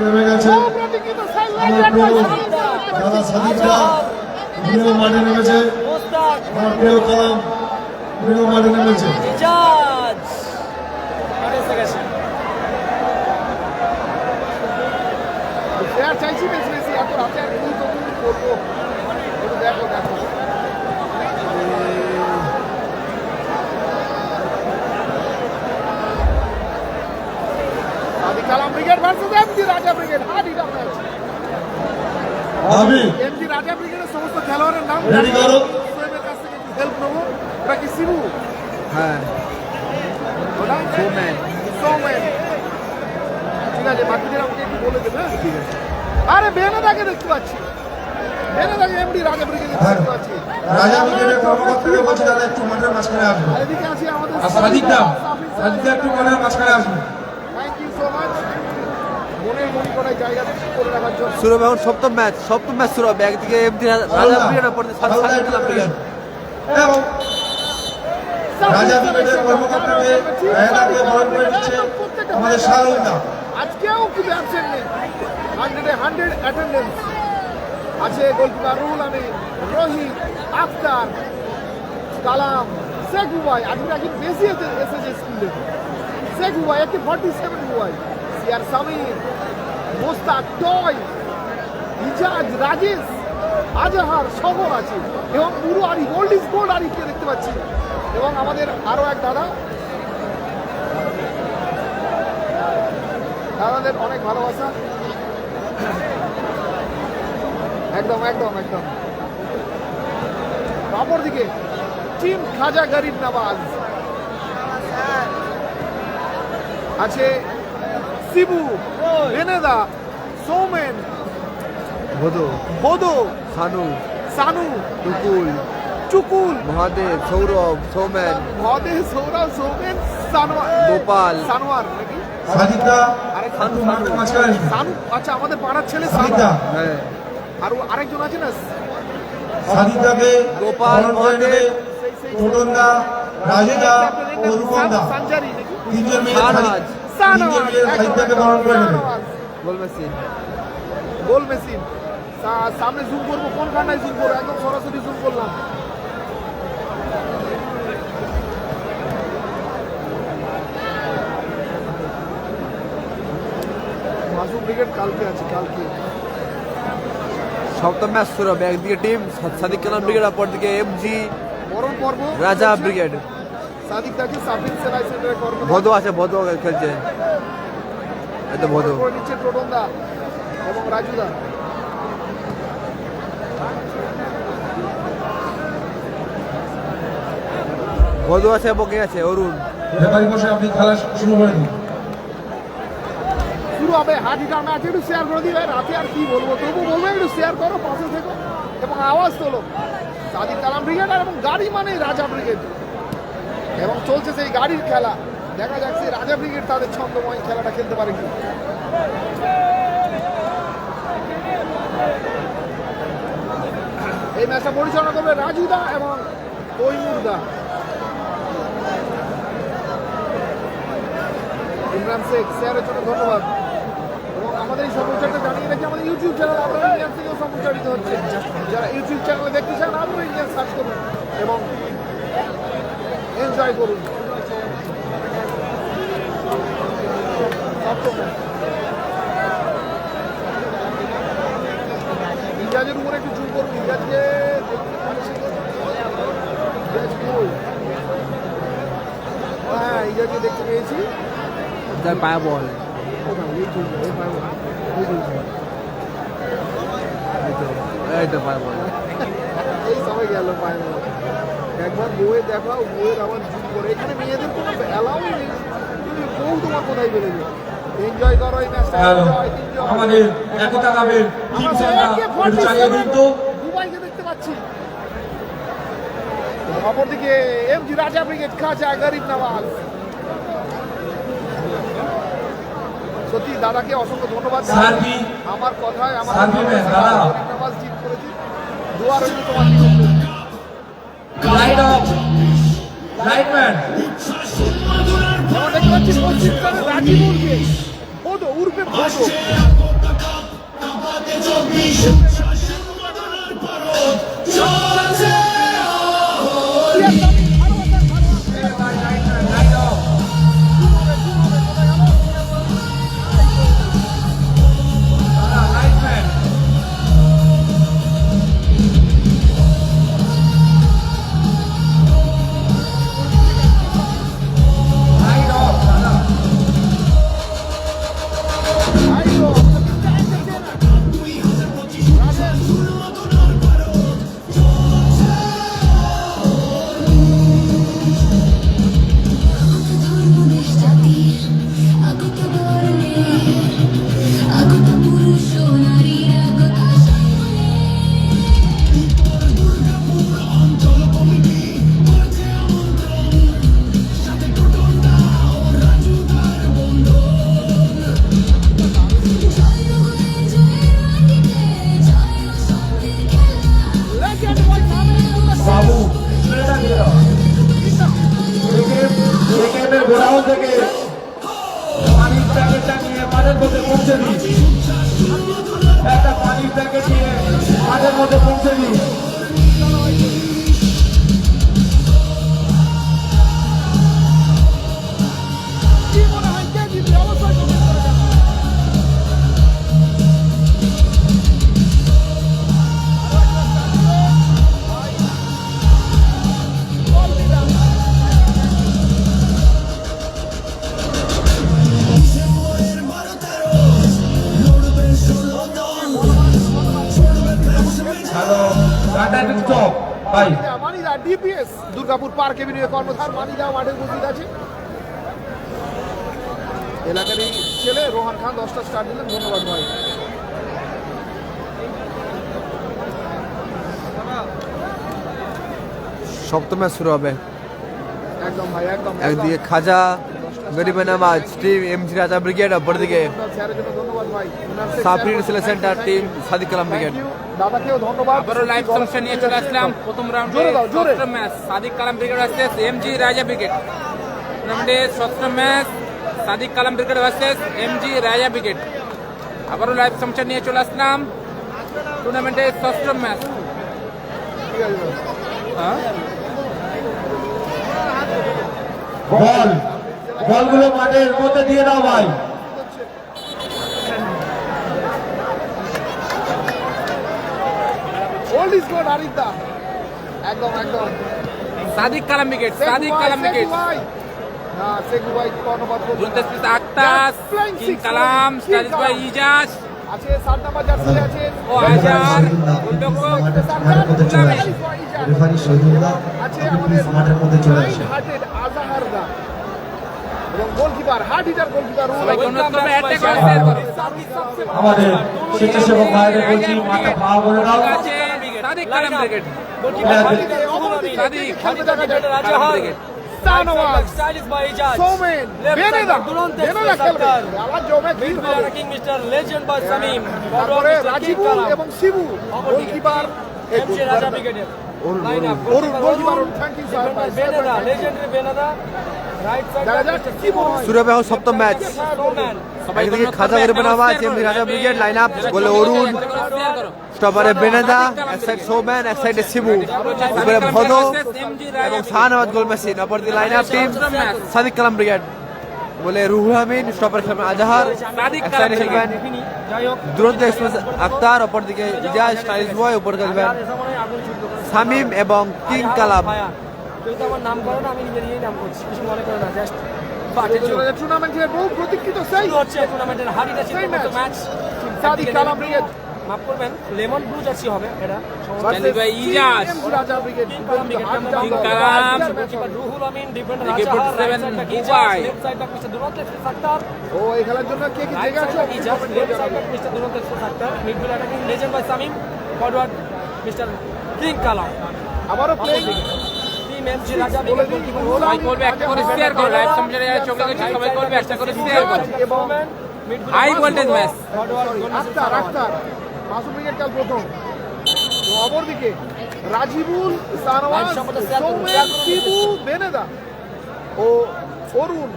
নেমে গেছে আমার প্রিয় দাদা সাদিকরা প্রিয় মাঠে নেমেছে, আমার প্রিয় কালাম প্রিয় মাঠে নেমেছে। চাইছি বেশি বেশি এত রাতে আর কি করবো দেখো দেখো কালাম brigade versus MG Raja brigade. Hard hitter match. MG রাজা ব্রিগেডের সমস্ত খেলোয়াড়ের নাম সোহেবের কাছ থেকে হেল্প নেবো। ওটা কি শিবু? হ্যাঁ, ওটা সোমেন। ঠিক আছে, বাকিদের আমাকে একটু বলে দেবে। ঠিক আছে। আরে বেনাদাকে দেখতে পাচ্ছি, বেনাদাকে এমডি রাজা ব্রিগেডে দেখতে পাচ্ছি। রাজা ব্রিগেডের কর্মকর্তাকে বলছি দাদা একটু মাঠের মাঝখানে আসবে। এদিকে আছে আমাদের সাদিকদা একটু মাঠের মাঝখানে আসবে। থ্যাংক ইউ সো মাচ মনের মনি করায় জায়গা করে রাখার জন্য। শুরু হবে এখন সপ্তম ম্যাচ শুরু হবে। একদিকে এমজি রাজা ব্রিগেড অপরদিকে সাদিক ব্রিগেড। এবং রাজা ব্রিগেডের কর্মকর্তাকে রায়দাকে বরণ করে দিচ্ছে আমাদের শাহরুলদা। আজকেও কিন্তু অ্যাবসেন্ট নেই, 100 অ্যাটেন্ডেন্স আছে। গোলকিপার রুহুল আমিন, রোহিত, আফতার, কালাম, শেখ বুবাই। আজকে একদিন বেশি এসেছে স্কুলে। শেখ বুবাই একটি 47 বুবাই, সিআর সামির, মোস্তাক, টয়, ইজাজ, রাজেশ, আজহার সবর আছে এবং পুরো আরিফ, ওল্ড ইজ গোল্ড আরিফকে দেখতে পাচ্ছি। এবং আমাদের আরও এক দাদাদের অনেক ভালোবাসা। একদম একদম একদম। অপর দিকে টিম খাজা গরিব নওয়াজ আছে, শিবু, বেনেদা, সৌমেন, বোদো, সানু, চুকুল, মহাদেব, সৌরভ, সৌমেন, সৌমেন, সানোয়ার নাকি সাদিকদা সানু। আচ্ছা, আমাদের পাড়ার ছেলে সানু। হ্যাঁ, আর আরেকজন আছে না, সাদিকদাকে গোপাল, মহাদেব, টোটনদা, রাজুদা ও রূপমদা সানজারি নাকি তিনজন মিলে সানোয়ার, সাদিকদাকে বরণ করে নেবে। Goal machine. সামনে জুম করবো, কোনখানটায় জুম করবো? একদম সরাসরি জুম করলাম। মাসুম ব্রিগেড কালকে আছে, কালকে সপ্তম ম্যাচ শুরু হবে। একদিকে টিম সাদিক কালাম ব্রিগেড, অপরদিকে এমজি বরণ পর্ব রাজা ব্রিগেড। সাদিক দাকে সাফিন সেলাই সেন্টারে করবে। ভদো আছে, ভদো খেলছে। এটা ভদো করে নিচ্ছে টোটনদা এবং রাজুদা। ভদো আছে এবং কে আছে অরুণ। রেফারি বসে আপনি খেলা শুরু করে দিন। শুরু হবে হার্ড হিটার ম্যাচ। একটু শেয়ার করে দিবে। রাতে আর কি বলবো, তবু বলবো একটু শেয়ার করো, পাশে থেকো এবং আওয়াজ তোলো। সাদিক কালাম ব্রিগেড এবং গাড়ি মানে রাজা ব্রিগেড, এবং চলছে সেই গাড়ির খেলা। দেখা যাক সেই রাজা ব্রিগেড তাদের ছন্দময় খেলাটা খেলতে পারে কি। এই ম্যাচটা পরিচালনা করবে রাজুদা এবং তৈমুরদা। ইমরান শেখ শেয়ারের জন্য ধন্যবাদ। এবং আমাদের এই সম্প্রচারটা জানিয়ে রাখি, আমাদের ইউটিউব চ্যানেল আপনারা ইন্ডিয়ান থেকেও সম্প্রচারিত হচ্ছে। যারা ইউটিউব চ্যানেলে দেখতে চান আপনারা ইন্ডিয়ান সার্চ করুন এবং এনজয় করুন। ইংরাজের উপরে একটু জুম করুন। ইংরাজকে দেখতে পাচ্ছি, হ্যাঁ ইংরাজকে দেখতে পেয়েছি। তার পায়ে বল, এই তো পায়ে বল, এই সবাই গেল পায়ে বল। একবার বউয়ে দেখাও, বউয়ের আবার জুম করে। এখানে মেয়েদের কোনো অ্যালাউই নেই, তুমি বউ তোমার কোথায় বেরোবে? এনজয় করো এই ম্যাচটা। আমাদের একতা লাভের টিম চালিয়ে দিন তো। দুবাইকে দেখতে পাচ্ছি। অপরদিকে এমজি রাজা ব্রিগেড খাজা গরিব নওয়াজ। সত্যি দাদাকে অসংখ্য ধন্যবাদ। আমার কথায় আমার গরিব নওয়াজ জিত করেছি। দোয়া রইল তোমার বিরুদ্ধে। Light off, light man. দেখতে পাচ্ছি সেম দুটো বাবু গোডাউন থেকে পানির প্যাকেটটা নিয়ে মাঠের মধ্যে পৌঁছে দিই একটা পানির প্যাকেট নিয়ে মাঠের মধ্যে পৌঁছে দিই কি মনে হয় কে জিতবে অবশ্যই কমেন্ট করে জানাবেন। হ্যালো টাটা চপ ভাই মানিদা ডিপিএস দুর্গাপুর পার্ক এভিনিউ কর্মধার মানিদা মাঠে উপস্থিত আছে এলাকারই ছেলে রোহান খান 10টা স্টার দিলেন ধন্যবাদ ভাই সপ্তম ম্যাচ শুরু হবে। একদম ভাই একদম একদিকে খাজা গরিব নামাজ টিম এমজি রাজা ব্রিগেড, অপরদিকে স্যারের জন্য ধন্যবাদ ভাই Safrin selection centre team Sadiq Kalam brigade. দাদাকেও ধন্যবাদ আবারও লাইভ সংশন নিয়ে চলে আসলাম প্রথম রাউন্ডে জোরে দাও, জোরে। ষষ্ঠ match Sadiq Kalam brigade versus MG Raja brigade. টুর্নামেন্টে ষষ্ঠ match Sadiq Kalam brigade versus MG Raja brigade. আবারও লাইভ সংশন নিয়ে চলে আসলাম টুর্নামেন্টের ষষ্ঠ ম্যাচ। ঠিক আছে ভাই। বলগুলো মাঠের মধ্যে দিয়ে দাও ভাই ওল্ড ইজ গোল্ড আরিদা একদম একদম সাদিক কালাম ব্রিগেড, সাদিক কালাম ব্রিগেড। না সেগু ভাই ধন্যবাদ জুলতেসপিস আক্তাস, কিং কালাম, স্টাইলিশ ভাই ইজাজ আছে 7 নাম্বার জার্সি আছে ও আজার, গোলরক্ষক রেফারি শহীদুল্লাহ আছে আমাদের মাঠের মধ্যে চলে আসে হার্টেড আজাহারদা এবং গোলকিপার হার্ট হিটার গোলকিপার সবাইকে অনুরোধ করবো অ্যাটাক করে শেয়ার করো। আমাদের স্বেচ্ছাসেবক ভাইদের বলছি মাঠে পাওয়া করে দাও আছে সাদিক কালাম ব্রিগেড, সাদিক কালাম ব্রিগেড। সানওয়াজ সোমেন বেনেদা বেনেদা খেলবে আবার জমে ভিড় হবে তারপরে রাজীবুল এবং Shibu goalkeeper Arun goalkeeper thank you sir দেখা যাক কি মনে হয় শুরু হবে এখন সপ্তম ম্যাচ। একদিকে খাজা গরিব নামাজ MG Raja brigade line up, গোলে অরুণ, স্টপারে বেনেদা, এক সাইড সোম্যান, এক সাইডে শিবু, উপরে ভদ এবং শাহনওয়াজ গোল মেশিন, অপরদিকে line up team Sadiq Kalam brigade, বলে রুহুল আমিন, স্টপার খেলবেন আজাহার, এক সাইডে খেলবেন দুরন্ত এক্সপ্রেস আক্তার, অপরদিকে ইজাজ স্টাইলিশ বয়, উপরে খেলবেন শামিম এবং কিং কালাম। নাম করো না, আমি নিজের নাম করছি, কিছু মনে করো না, জাস্ট টুর্নামেন্টের বহু প্রতীক্ষিত সেই হচ্ছে টুর্নামেন্টের হারিটা ছিল ম্যাচ। সাদিক কালাম ব্রিগেড মাফ করবেন, লেমন ব্লু জার্সি হবে এটা। স্টাইলিশ ভাই Ijaz, MG Raja brigade Kalam, Ruhul Amin, defender Wicket Azhar, 47 right side back Dubai. Left side back mister Duranta express Akhtar, ও এই খেলার জন্য কে কি রাইট জেগে সাইড আছে back Ijaz, left side back mister Duranta express Akhtar, midfield attacking legend বাই Samim, forward mister king Kalam. আবারও playing team MG Raja brigade goalkeeper সবাই করবে একটা করে শেয়ার করো, লাইভ সংশনে যারা চোখে গেছে সবাই করবে একটা করে শেয়ার করো। এবং high voltage match. Akter Akter Masum brigade কাল প্রথম এবং অপরদিকে রাজীবুল সানওয়াজ সোমেন শিবু বেনেদা ও অরুণ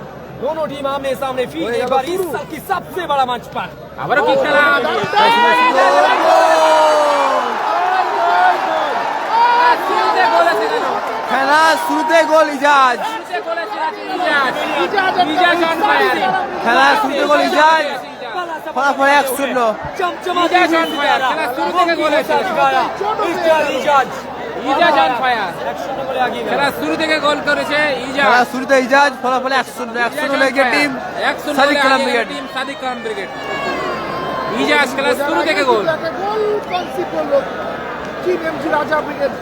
दोनों टीम आमने सामने फिर एक बार इस साल की सबसे बड़ा मंच पर আবারও কিক খেলা শুরুতে গোল আছে কেন? খেলা শুরুতে গোল ইজাজ, শুরুতে গোল আছে ইজাজ। Ijaz on fire। খেলা শুরুতে গোল ইজাজ, ফলাফল 1-0। चमचमाती इजाज हुई on fire। सितारा। খেলা শুরু गोल থেকে की গোল আছে दिशा दिखाया mister Ijaz. Ijaz on fire। 1-0 গোলে এগিয়ে গেল। খেলা শুরু থেকে গোল করেছে ইজাজ। খেলা শুরুতে ইজাজ, ফলাফল 1-0। 1-0 লেগে team Sadiq Kalam brigade. Team Sadiq Kalam brigade. Ijaz খেলা শুরু থেকে গোল। একটা গোল কনসিভ করলো team MG Raja brigade.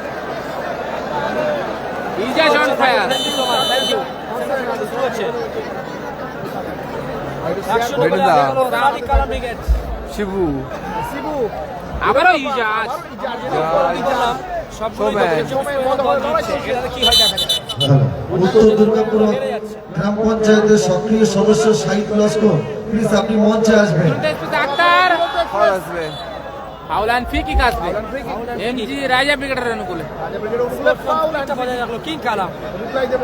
Ijaz on fire। Thank you so much. Thank you. শুরু হচ্ছে। 1-0 গোলে বেনেদা। এগিয়ে গেল সাদিক কালাম ব্রিগেড। শিবু, শিবু আবারও ইজাজ। বললাম সবগুলোই সোমেন। গোল দিচ্ছে। এটাতে কি হয় দেখা যাক। উত্তর দুর্গাপুর গ্রাম পঞ্চায়েতের সক্রিয় সদস্য শাহিদ লস্কর, প্লিজ আপনি মঞ্চে আসবেন। আক্তার ফাউল আসবে। ফাউলান ফ্রি কিক আসবে এমজি রাজা ব্রিগেডের অনুকূলে। রাজা ব্রিগেড অনুকূলে ফাউল একটা বজায় রাখলো কিং কালাম। রিপ্লাই দেব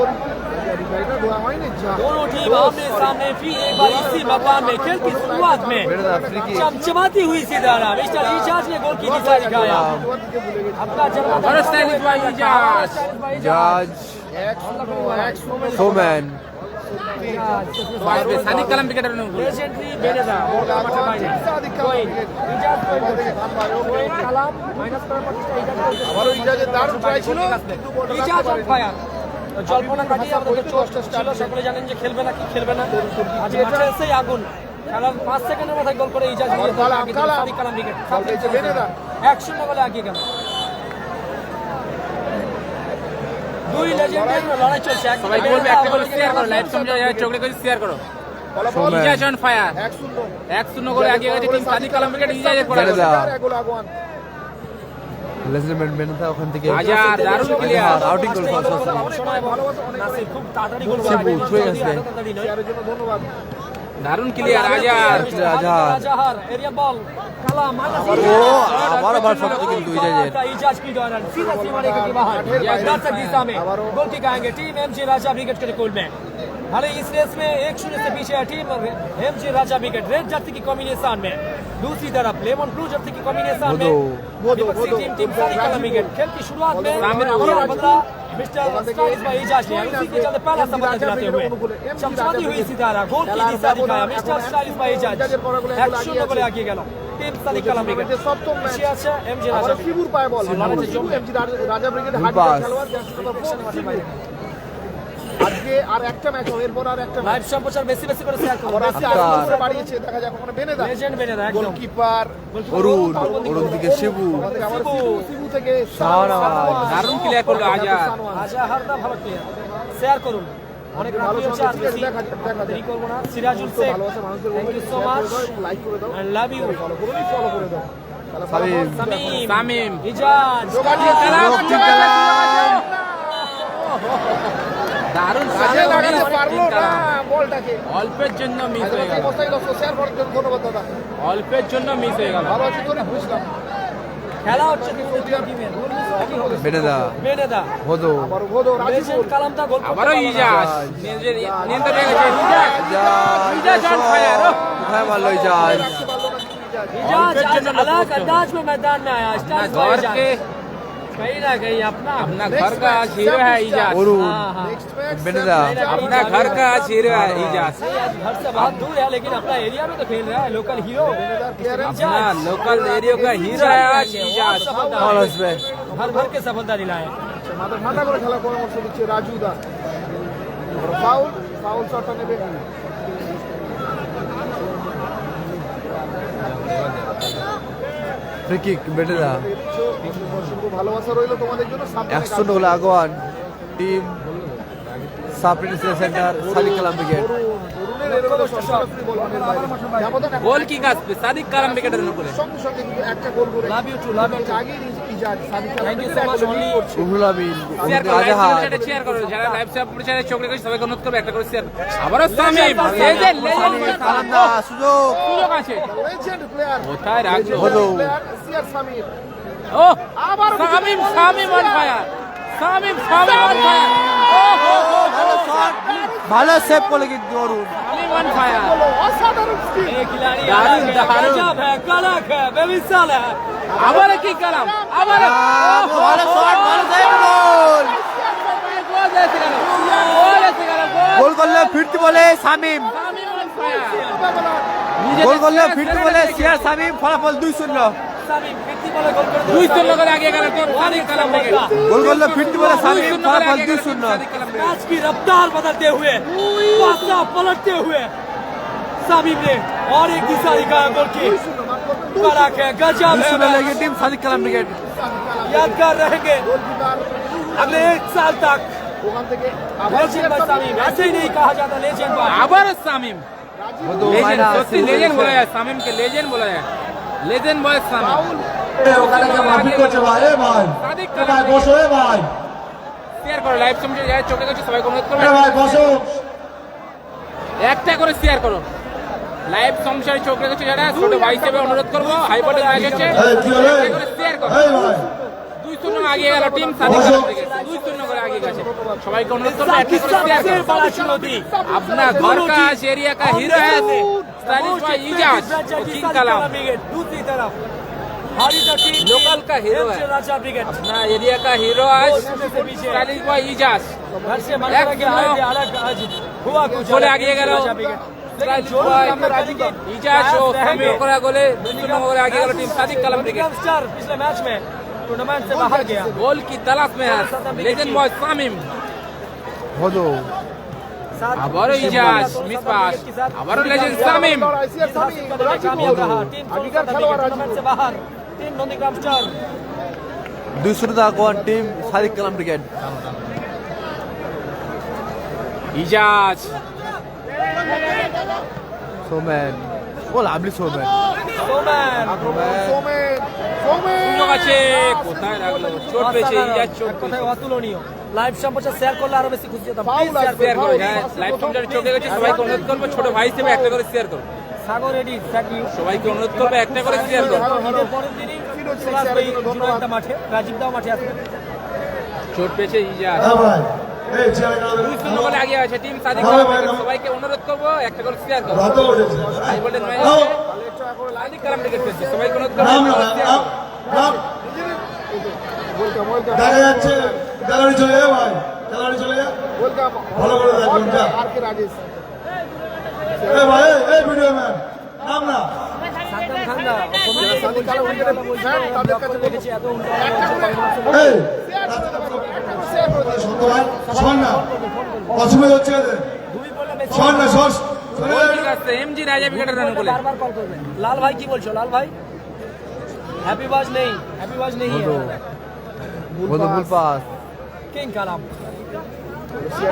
রিপ্লাইটা দেওয়া হয়নি যা दोनों टीम आमने सामने फिर एक बार इसी मैदान में खेल की शुरुआत में বেনেদা ফ্রি কিক। चमचमाती हुई सितारा मिस्टर इजाज ने गोल की दिशा दिखाया अपना আবারও স্টাইলিশ বাই ইজাজ। ইজাজ, সোমেন, আসবে সাদিক কালাম ব্রিগেডের অনুকূলে। लेजेंडरी बेनेदा বড় মাঠে বাইরে কোয়েন ইজাজ কোয়েন কালাম মাইনাস করার পর ইজাজ আবারও ইজাজের দারুণ ট্রাই ছিল কিন্তু বলটা ইজাজ লাগতে অন পারেনি। ফায়ার জল্পনা কাটিয়ে আমাদের চোট ছিল সকলে জানেন যে খেলবে না কি খেলবে না আজ মাঠে এসেই আগুন খেলার 5 সেকেন্ডের মাথায় গোল করে ইজাজ নিয়ে কালাম, কালাম। সাদিক কালাম ব্রিগেড ফাউল দিয়েছে বেনেদা। 1-0 গোলে এগিয়ে গেল দুই লেজেন্ডের লড়াই চলছে সবাই বলবে একটা করে শেয়ার করো, লাইভ সমঝে চোখে করে শেয়ার করো। ফলাফল ইজাজ অন ফায়ার। 1-0 1-0 গোলে এগিয়ে গেছে টিম সাদিক কালাম ব্রিগেড ইজাজের পড়া। বেনেদা। গোল আগুয়ান লেজেন্ড বেনেদা ওখান থেকে আজার দারুণ ক্লিয়ার। আউটিং গোল পাস আসছে। নাসির খুব তাড়াতাড়ি গোল শিবু, করে ছুঁয়ে গেছে। তাড়াতাড়ি নয় শেয়ারের জন্য ধন্যবাদ। দারুণ ক্লিয়ার আজার। আজাহার এরিয়া বল কালাম ও আবার শট কিন্তু ইজাজের। इजाज की दौरान सीधा सीमाने के बाहर दर्शक दिशा में गोल किक आएंगे टीम एमजी राजा ब्रिगेड के गोल में हाल इस रेस में 1-0 से पीछे है team MG Raja brigade red Jersey की कॉम्बिनेशन में दूसरी तरफ लेमन ब्लू जर्सी की कॉम्बिनेशन में विपक्षी टीम सादिक कालाम ब्रिगेड खेल की शुरुआत में बदला मिस्टर स्टाइलिश बाय इजाज ने उसी के चलते पहला संबंध दिलाते हुए चमचमाती हुई सितारा गोल की दिशा दिखाया मिस्टर स्टाइलिश बाय इजाज 1-0 গোলে এগিয়ে গেল টিম সাদিক কালাম ব্রিগেড সপ্তম ম্যাচ পিছিয়ে আছে এমজি রাজা আবারও ব্রিগেড শিবুর পায়ে বল লড়াইতে শিবু জমবে। এমজি রাজা ব্রিগেড হার্ড বাস। খেলোয়াড় আজকে আর একটা ম্যাচ হবে এরপর আর একটা লাইভ ম্যাচ সম্প্রচার বেশি বেশি করে শেয়ার করুন আবার আসছে আরেকটু করে বাড়িয়েছে দেখা যাক ওখানে বেনেদা লেজেন্ড বেনেদা একদম গোলকিপার অরুণ থেকে শিবু, আবার শিবু থেকে শাহনওয়াজ। দারুণ ক্লিয়ার করলো আজার। আজাহারদা ভালো প্লেয়ার শেয়ার করুন অনেক ভালো ভালো হচ্ছে আর বেশি দেখা যাক দেরি করব না সিরাজুল শেখ ভালোবাসা মানুষের thank you so much like করে দাও আই লাভ ইউ ফলো করে দাও তাহলে সামিম, সামিম সামিম। ইজাজ দারুণ কাজে লাগাতে সামিম। পারলো না বলটাকে অল্পের জন্য মিস হয়ে গেল। অবস্থায় শেয়ার করার জন্য ধন্যবাদ দাদা অল্পের জন্য মিস হয়ে গেল। ভালো আছি তো বুঝলাম খেলা হচ্ছে কিন্তু টিমের কি হবে বেনেদা, বেনেদা হদো, আবার গোদো রাজু লেজেন্ড কালামদা গোল আবারও ইজাজ নিয়ন্ত্রণ হয়ে গেছে ইজাজ। ইজাজ on fire, ওহ। কোথায় মারলো ইজাজ? इजाज आज अलग अंदाज में मैदान में आया अपना स्टाइलिश घर इजाज। के कहीं ना कहीं अपना अपना घर का आज हीरो है इजाज। অরুণ, हाँ, हाँ। नेक्स्ट मैच बेनेदा। अपना घर का आज हीरो है इजाज। नहीं, आज घर से बहुत दूर है लेकिन अपना एरिया में तो खेल रहा है लोकल हीरो अपना लोकल एरिया का हीरो है आज इजाज। ফাউল আসবে। भर भर के सफलता दिलाए মাথা ঠান্ডা করে খেলার পরামর্শ দিচ্ছে রাজু দা ফাউল ফাউল শটটা নেবে ফ্রি কিক বেনেদা। অসংখ্য ভালোবাসা রইলো তোমাদের জন্য সামনে 1-0 গোলে আগুয়ান team sub রিজিস্ট্রেশন centre Sadiq Kalam brigade. অরুণের এরকম সরাসরি বল অনেক বাইরে ব্যবধান এখন গোল কিক আসবে সাদিক কালাম ব্রিগেডের অনুকূলে। সঙ্গে সঙ্গে কিন্তু একটা গোল করে love you too love you আগে Ijaz Sadiq thank you so much only Ruhul Amin, share করো, লাইভ আজাহার, চ্যানেলে শেয়ার করো। যারা লাইভ সম্প্রচারে চোখ রেখেছে সবাইকে অনুরোধ করবে একটা করে শেয়ার। আবারও সামিম লেজেন্ড কালামদা, সুযোগ, সুযোগ আছে। লেজেন্ড প্লেয়ার কোথায় রাখলো? হলো। সিআর সামির ও আবার Samim on fire. Samim on fire. ও হো হো ভালো শট ভালো সেভ করলো কিন্তু অরুণ সামিম অন ফায়ার হলো অসাধারণ স্কিল ये खिलाड़ी दारुण, अलग है, दारुण। गजब है, कड़क है, बेमिसाल है। আবার কি কালাম আবার ভালো শট ভালো সেভ গোল গোল এসে গেল গোল এসে গেল গোল করলে ফিরতি বলে শামিম সামিম অন ফায়ার গোল করলে ফিরতি বলে সিয়ার শামিম ফলাফল 2-0 सामिम फिरती बॉल गोल कर दिया। 2-0 করে আগে গেল টিম সাদিক কালাম থেকে গোল করলে ফিরতি বলে শামিম 2-0 করে ফলাফল আগে গেল টিম 2-0 সাদিক কালাম থেকে मैच की रफ्तार बदलते हुए, पासा पलटते हुए, सामिम ने और एक दिशा दिखाया गोल की। कड़क है, गजब है 2-0 मैच। लेके टीम सादिक कालाम ब्रिगेड यादगार रहेंगे গোলকিপার अगले 1 साल तक। ওখান থেকে আবার लेजेंड बाय सामिम, ऐसे ही नहीं कहा जाता लेजेंड बाय। আবার সামিম लेजेंड সত্যি লেজেন্ড বলা যায় সামিমকে লেজেন্ড বলা যায় লেজেন্ড বয় সামিম ফাউল ওখানে কে মারপিট করছে ভাই এ ভাই সাদিক এ ভাই কালাম বসো এ ভাই শেয়ার করো লাইভ সমঝে যায় চোখে কাছে সবাই অনুরোধ করবে এ ভাই বসো একটা করে শেয়ার করো লাইভ সমস্যায় চোখ রেখেছে যারা ছোট ভাই হিসেবে অনুরোধ করবো হাইপারের ম্যাচ হচ্ছে এই কি হলো একটা করে শেয়ার করো এই ভাই 2-0 আগিয়ে গেল টিম সাদিক কালাম থেকে 2-0 করে আগিয়ে গেছে সবাইকে অনুরোধ করবো একটা করে শেয়ার सबसे করো बड़ा चुनौती अपना घर का इस एरिया का हीरो है स्टाइलिश बॉय इजाज और किंग कलाम दूसरी तरफ हारी द टीम लोकल का हीरो है राजा ब्रिगेड अपना एरिया का हीरो आज स्टाइलिश बॉय इजाज घर से मना के आए थे अलग आज हुआ कुछ गोले अलग आगे गए राजा ब्रिगेड स्टाइलिश बॉय इजाज और सामिम कोरा गोले 2-0 गोले आगे गए टीम सादिक कलाम ब्रिगेड स्टार पिछले मैच में टूर्नामेंट से बाहर गया गोल की तलाश में है लेजेंड बॉय सामिम হলো আবারও ইজাজ মিস পাস আবারও লেজেন্ড সামিম আইসিআর সামিম कामयाब रहा टीम আগেকার খেলোয়াড় टूर्नामेंट से बाहर टीम नंदीग्राम स्टार 2-0 दा কোয়ান টিম সাদিক কালাম ব্রিগেড ইজাজ সোমেন ও লাভলি সোমেন सोमैन সোমেন সোমেন সুযোগ আছে কোথায় রাখলো চোট পেয়েছে ইজাজ চোট পেয়েছে কোথায় অতুলনীয় লাইভ সম্প্রচার শেয়ার করলে আরো বেশি খুশি হতাম ফাউল আছে শেয়ার করো লাইভ সমঝে চোখে গেছে সবাইকে অনুরোধ করবো ছোট ভাই হিসেবে একটা করে শেয়ার করো সাগর রেডি থ্যাংক ইউ সবাইকে অনুরোধ করবো একটা করে শেয়ার করো ঈদের পরের দিনই ধন্যবাদ মাঠে রাজীব দাও মাঠে আসবে চোট পেয়েছে ইজাজ হ্যাঁ ভাই এই ছেলে গেল 2-0 বলে আগে আছে টিম সাদিক ভালো কালাম ভাই, ব্রিগেড ভালো। সবাইকে অনুরোধ করবো একটা করে শেয়ার করো রাত উঠেছে হাই ভোল্টেজ ম্যাচ নাও, সাদিক কালাম ব্রিগেড পেয়েছে সবাইকে অনুরোধ করবো নাম না একটা করে share নাম করো। নাম ওয়েলকাম ওয়েলকাম দেখা যাচ্ছে গ্যালারি চলে যা ভাই গ্যালারি চলে যা ওয়েলকাম ভালো করে দেখুন যা আর কে রাজেশ এ ভাই এই ভিডিও ম্যান নাম না সাদ্দাম খান্দা সাদিক কালাম উইকেটে ফ্যান তাদের কাছে দেখেছি এত এই সত্য ভাই শোন না অসুবিধা হচ্ছে এদের দুই বলে মেসি শোন না শোন গোল ঠিক আছে এমজি রাজা উইকেটের রান বলে बार-बार कॉल कर रहे हैं लाल भाई की बोलছো लाल भाई हैप्पी बाज नहीं है হলো full pass king Kalam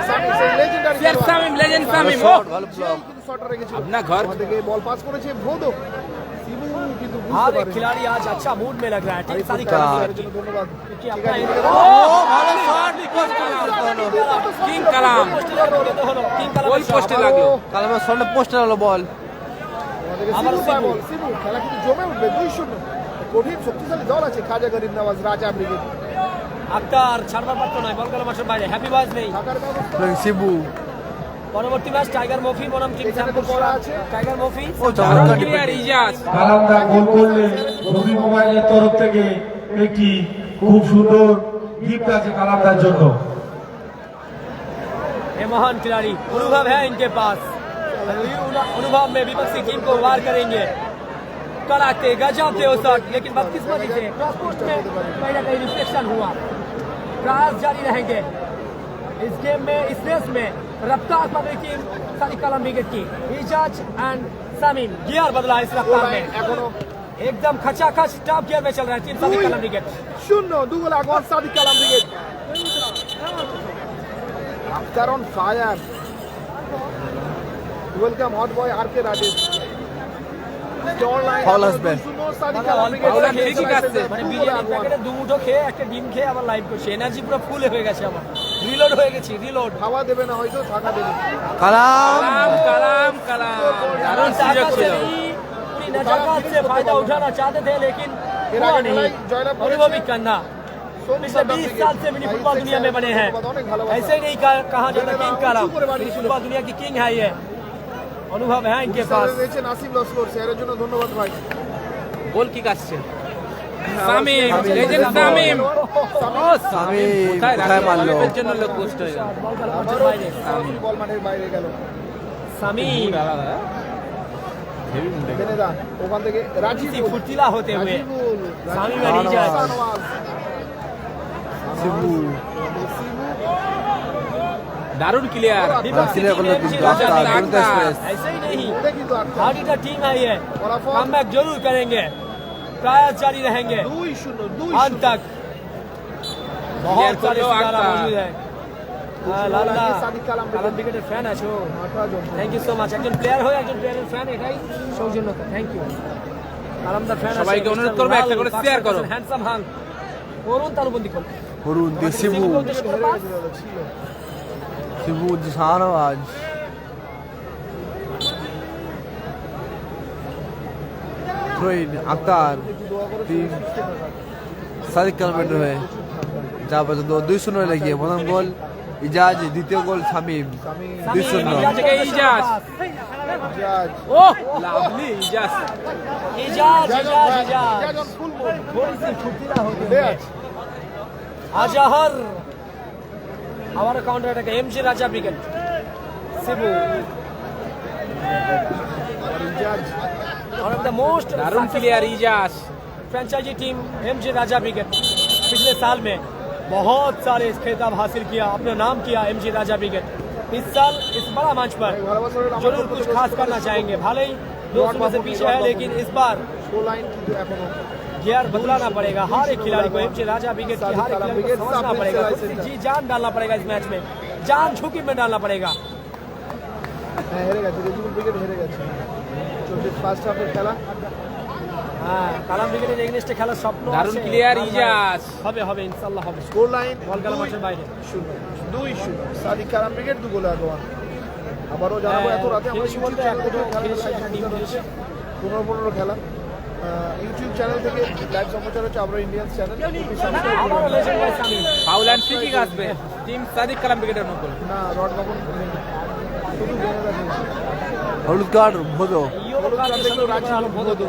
Samim সেই legendary share Samim legend Samim ও শট ভালো ব্লক কিন্তু শটটা রেখেছিল अपना घर ওখান থেকে বল পাস করেছে ভোদো সিবু কিন্তু हर বুঝতে एक পারেনি खिलाड़ी आज अच्छा मूड में लग रहा है टीम सारी हाँ। তার জন্য ধন্যবাদ क्योंकि अपना ভালো শট কিং কালাম किंग कलाम গোল পোস্টে লাগলো কালামের সামনে পোস্টার হলো বল আবার আবার সিবু সিবু। বল সিবু খেলা কিন্তু জমে উঠবে 2-0 কঠিন শক্তিশালী দল আছে খাজা গরিব নওয়াজ রাজা ব্রিগেড আক্তার ছাড়বার পারতো না বল গেল মাঠের বাইরে হ্যাপি বাজ নেই থাকার ব্যবস্থা শিবু পরবর্তী ম্যাচ টাইগার মফি বনাম কিং এখানে তো শ্যামপুর করা আছে। টাইগার মফি ও চমৎকার ক্লিয়ার ইজাজ কালামদা গোল করলে রবি মোবাইলের তরফ থেকে একটি খুব সুন্দর গিফট আছে কালামদার জন্য ये महान खिलाड़ी अनुभव है इनके पास अनुभव में विपक्षी टीम को वार करेंगे कराते गजब थे उस शॉट लेकिन बदकिस्मती से क्रॉस पोस्ट में कहीं ना कहीं रिफ्लेक्शन हुआ प्रयास जारी रहेंगे इस गेम में इस रेस में रफ्तार पकड़ी टीम सादिक कालाम ब्रिगेड की इजाज एंड सामिम गियर बदला इस रफ्तार में এখনো एकदम खचाखच टॉप गियर में चल रहा है टीम सादिक कालाम ब्रिगेड 0 দু গোল আগোয়ান Sadiq Kalam brigade after on fire welcome hot boy R K Rajesh Foul আসবে। সাদিক কালাম ব্রিগেড Foul আসবে, ঠিকই আছে। মানে বিরিয়ানি প্যাকেটে দু মুঠো খেয়ে একটা ডিম খেয়ে আবার লাইভ করছে এনার্জি পুরো ফুল হয়ে গেছে আমার রিলোড হয়ে গেছি রিলোড খাওয়া দেবে না হয়তো থাকা দেবে কালাম কালাম কালাম দারুণ সুযোগ ছিল पूरी नजाकत से फायदा उठाना चाहते थे लेकिन हुआ नहीं जयलाभ अनुभवी कंधा पिछले 20 साल से मिनी फुटबॉल दुनिया में बने हैं ऐसे ही नहीं कहा जाता किंग कालम मिनी फुटबॉल दुनिया की किंग है ये अनुभव है इनके पास রয়েছে নাসিম লস্কর স্যারের জন্য ধন্যবাদ ভাই গোল কিক আসছে সামিম লেজেন্ড সামিম সামিম কোথায় মারলো এর জন্য লোক পোস্ট হয়ে গেল बॉल का लॉन्चर বাইরে বল মাঠের বাইরে গেল सामीम বেনেদা ওখান থেকে राजीव রাজিব फुर्तीला होते हुए রাজিবুল सामीम अलीजा সানওয়াজ সিবু দারুণ ক্লিয়ার সিলে করলো কিন্তু আক্তার দুরন্ত এক্সপ্রেস ऐसे ही नहीं ওটা কিন্তু আক্তার हार्ड हिटर टीम है ये फलाफल। कमबैक जरूर करेंगे प्रयास जारी रहेंगे 2-0 अंत तक बहुत सारे करलो सितारा आक्तार। मौजूद है লাল্লা সাদিক কালাম কালাম ক্রিকেটের ফ্যান আছো মাথা জমছে থ্যাংক ইউ সো মাচ একজন প্লেয়ার হয়ে একজন প্লেয়ারের ফ্যান এটাই সৌজন্যতা থ্যাংক ইউ কালামদার ফ্যান সবাইকে অনুরোধ করবো একটা করে share করো। হ্যান্ডসাম হাং করুন তালুবন্দি করুন হরুন দি সিবু সিবু জি শাহনওয়াজ থ্রোইন আক্তার টিম সাদিক কালামের হয়ে যা পর্যন্ত 2-0 লেগে প্রথম গোল ইজাজ দ্বিতীয় গোল শামিম 2-0 থেকে ইজাজ জাজ ও লাভলি ইজাজ ইজাজ ইজাজ ইজাজ জাজন ফুল বল थोड़ी सी फुर्तीला होते ले हुए अजहर हमारा counter attack MG Raja wicket Shibu জাজ one of the most দারুণ clear Ijaz franchise team MG Raja wicket पिछले साल में बहुत सारे खिताब हासिल किया अपना नाम किया एमजी राजा विकेट इस साल इस बड़ा मंच पर जरूर कुछ खास करना चाहेंगे भले ही 2 से पीछे है लेकिन इस बार স্কোর লাইন কিন্তু এখনো गियर बदलाना पड़ेगा हर एक खिलाड़ी को एमजे राजा विकेट की हर एक खिलाड़ी को समझना पड़ेगा खुद जी जान डालना पड़ेगा इस मैच में जान झुकी में डालना पड़ेगा হ্যাঁ হেরে গেছে রেজিবুল ক্রিকেট হেরে গেছে চলছে ফার্স্ট হাফের খেলা হ্যাঁ কালাম ক্রিকেটের এগেইনস্টে খেলার স্বপ্ন দারুণ আছে। ক্লিয়ার ইজাজ হবে হবে ইনশাআল্লাহ হবে স্কোর লাইন বল গেল মাঠের বাইরে 2-0 সাদিক কালাম ক্রিকেট 2 গোলে আগোয়ান আবারও জানাবো এত রাতে আমরা খেলেছি বলতে এক দুটো খেলেছি, একটা টিম খেলেছি। 15 খেলা ইউটিউব চ্যানেল থেকে লাইভ সম্প্রচার হচ্ছে আমরা ইন্ডিয়ান চ্যানেল আবারও লেজেন্ড ভাই Samim foul and free kick আসবে টিম সাদিক কালাম ক্রিকেটের নকল না রড কখন শুধু বেনেদা খেলছে হলুদ কার্ড ভোদো ইয়োলো কার্ডের সাথে রাজি হলো ভোদো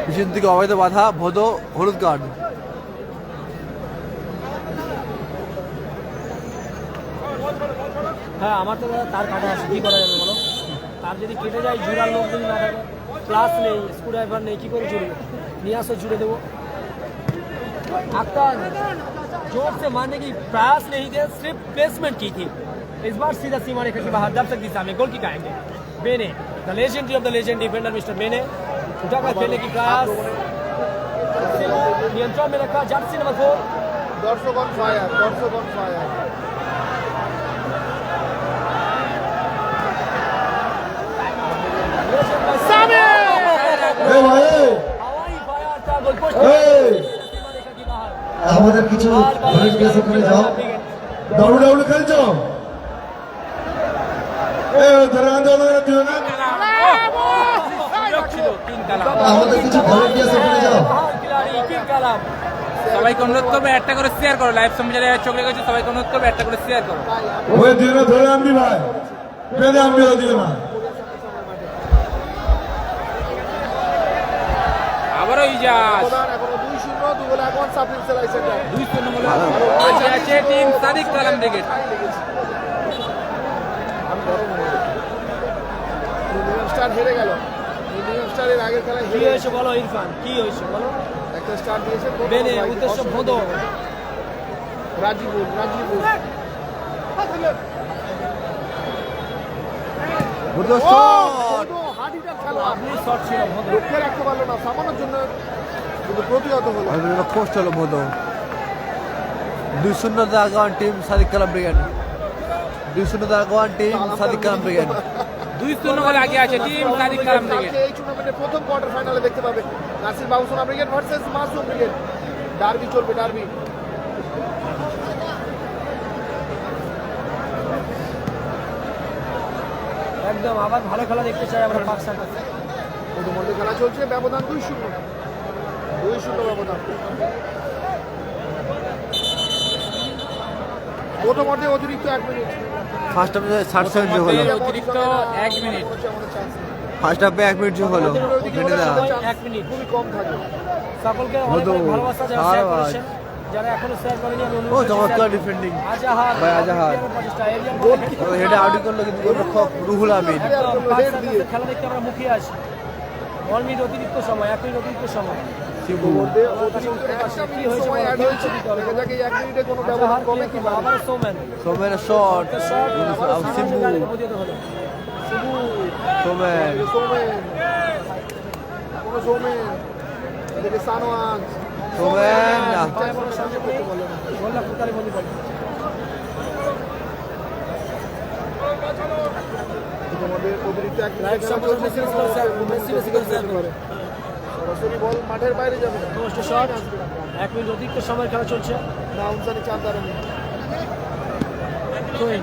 পিছন থেকে অবৈধ বাধা ভোদো হলুদ কার্ড হ্যাঁ আমার তো দাদা তার কাটা আছে কি করা যাবে বলো তার যদি কেটে যায় জুড়ার লোক যদি না থাকে ক্লাস নেই স্ক্রু ড্রাইভার নেই কি করে জুড়বে নিয়ে আসো জুড়ে देवो अख्तर जोर से मारने की प्रयास नहीं थे सिर्फ प्लेसमेंट की थी इस बार सीधा सीमा रेखा के बाहर दर्शक दिशा में गोल किक आएंगे बेने the legendary of the legend defender mister बेने उठाकर खेलने की प्रयास नियंत्रण में रखा जर्सी नंबर 4 দর্শক অন ফায়ার এ ভাই हवाई फायर था गोल पोस्ट এই सीमा रेखा के बाहर আমাদের কিছু ভলেন্টিয়ার্স ওখানে যাও ডাব্লিউ খেলছো এ ধরে আন্দোলন দিও না সুযোগ ছিল কিং কালাম আমাদের কিছু ভলেন্টিয়ার্স ওখানে যাও महान खिलाड़ी किंग कालाम সবাইকে অনুরোধ করবে একটা করে শেয়ার করো লাইভ সম্প্রচারে চোখ রেখেছো সবাইকে অনুরোধ করবে একটা করে শেয়ার করো ওই দিও না ধরে আনবি ভাই বেঁধে আনবি ও দিও না আবারও ইজাজ প্রধান এখনো 2-0 2 গোলে আগোয়ান সাবরিন সেলাই সেন্টার 2 নম্বর আছে আছে team Sadiq Kalam brigade Indian star হেরে গেল ইন্ডিয়ান স্টারের আগের খেলায় কি হেরে হয়েছে বলো ইরফান কি হয়েছে বলো একটা স্টার দিয়েছে বেনে উদ্দেশ্য ভোদো রাজিবুল ভোদো ও শট হার্ড হিটার খেলা আপনি শট ছিল ভোদো রক্ষে রাখতে পারলো না সামানোর জন্য কিন্তু প্রতিহত হলো পোস্ট হলো ভোদো 2-0 আগান টিম সাদিক কালাম ব্রিগেড 2-0 আগান টিম সাদিক কালাম ব্রিগেড 2 গোল আগে আছে টিম সাদিক কালাম ব্রিগেড এই টুর্নামেন্টের প্রথম কোয়ার্টার ফাইনালে দেখতে পাবে Nasir Babusona brigade versus Masum brigade derby চলবে ডার্বি একদম আবার ভালো খেলা দেখতে চাই আমরা পাকিস্তান কাছে মধ্যে খেলা চলছে ব্যবধান 2-0 ব্যবধান প্রথম অর্ধে অতিরিক্ত 1 মিনিট ফার্স্ট হাফে 60 সেকেন্ড যোগ হলো অতিরিক্ত 1 মিনিট। ফার্স্ট হাফে 1 মিনিট যোগ হলো বেনেদা 1 মিনিট খুবই কম থাকে। সকলকে অনেক অনেক ভালোবাসা যারা শেয়ার করেছেন, যারা এখনো শেয়ার করেনি আমি অনুরোধ ও করছি চমৎকার শেয়ার করুন। ডিফেন্ডিং আজাহার ভাই আজাহার হেডে আউট করলো কিন্তু গোলরক্ষক রুহুল আমিন খেলা দেখতে আমরা মুখিয়ে আছি। 1 মিনিট অতিরিক্ত সময়, 1 মিনিট অতিরিক্ত সময়। শিবু মধ্যে অতিরিক্ত একটা কি মিনিট হয়েছে সময় বলো, অ্যাড কি হয়েছে। হয়েছে দিতে হবে। দেখা যাক এই 1 মিনিটে কোনো ব্যবধান আজাহার কমে কি পারে। আবার সোমেন সোমেনের শট শট শিবু পতিত হলো। সোমেন সোমেন কোনো সোমেন এদিকে সানোয়ান সোমেন না পায়ে বড় সামনে করতে বললেন, গোলটা ফুটারে বলি বল। তোমাদের অতিরিক্ত 1 লাইভ মিনিট সম্পূর্ণ মেসি করে সরাসরি বল মাঠের বাইরে যাবে না। পোস্ট শট, 1 মিনিট অতিরিক্ত সময় খেলা চলছে। না উনসানি চার দাঁড়ানি কোয়েন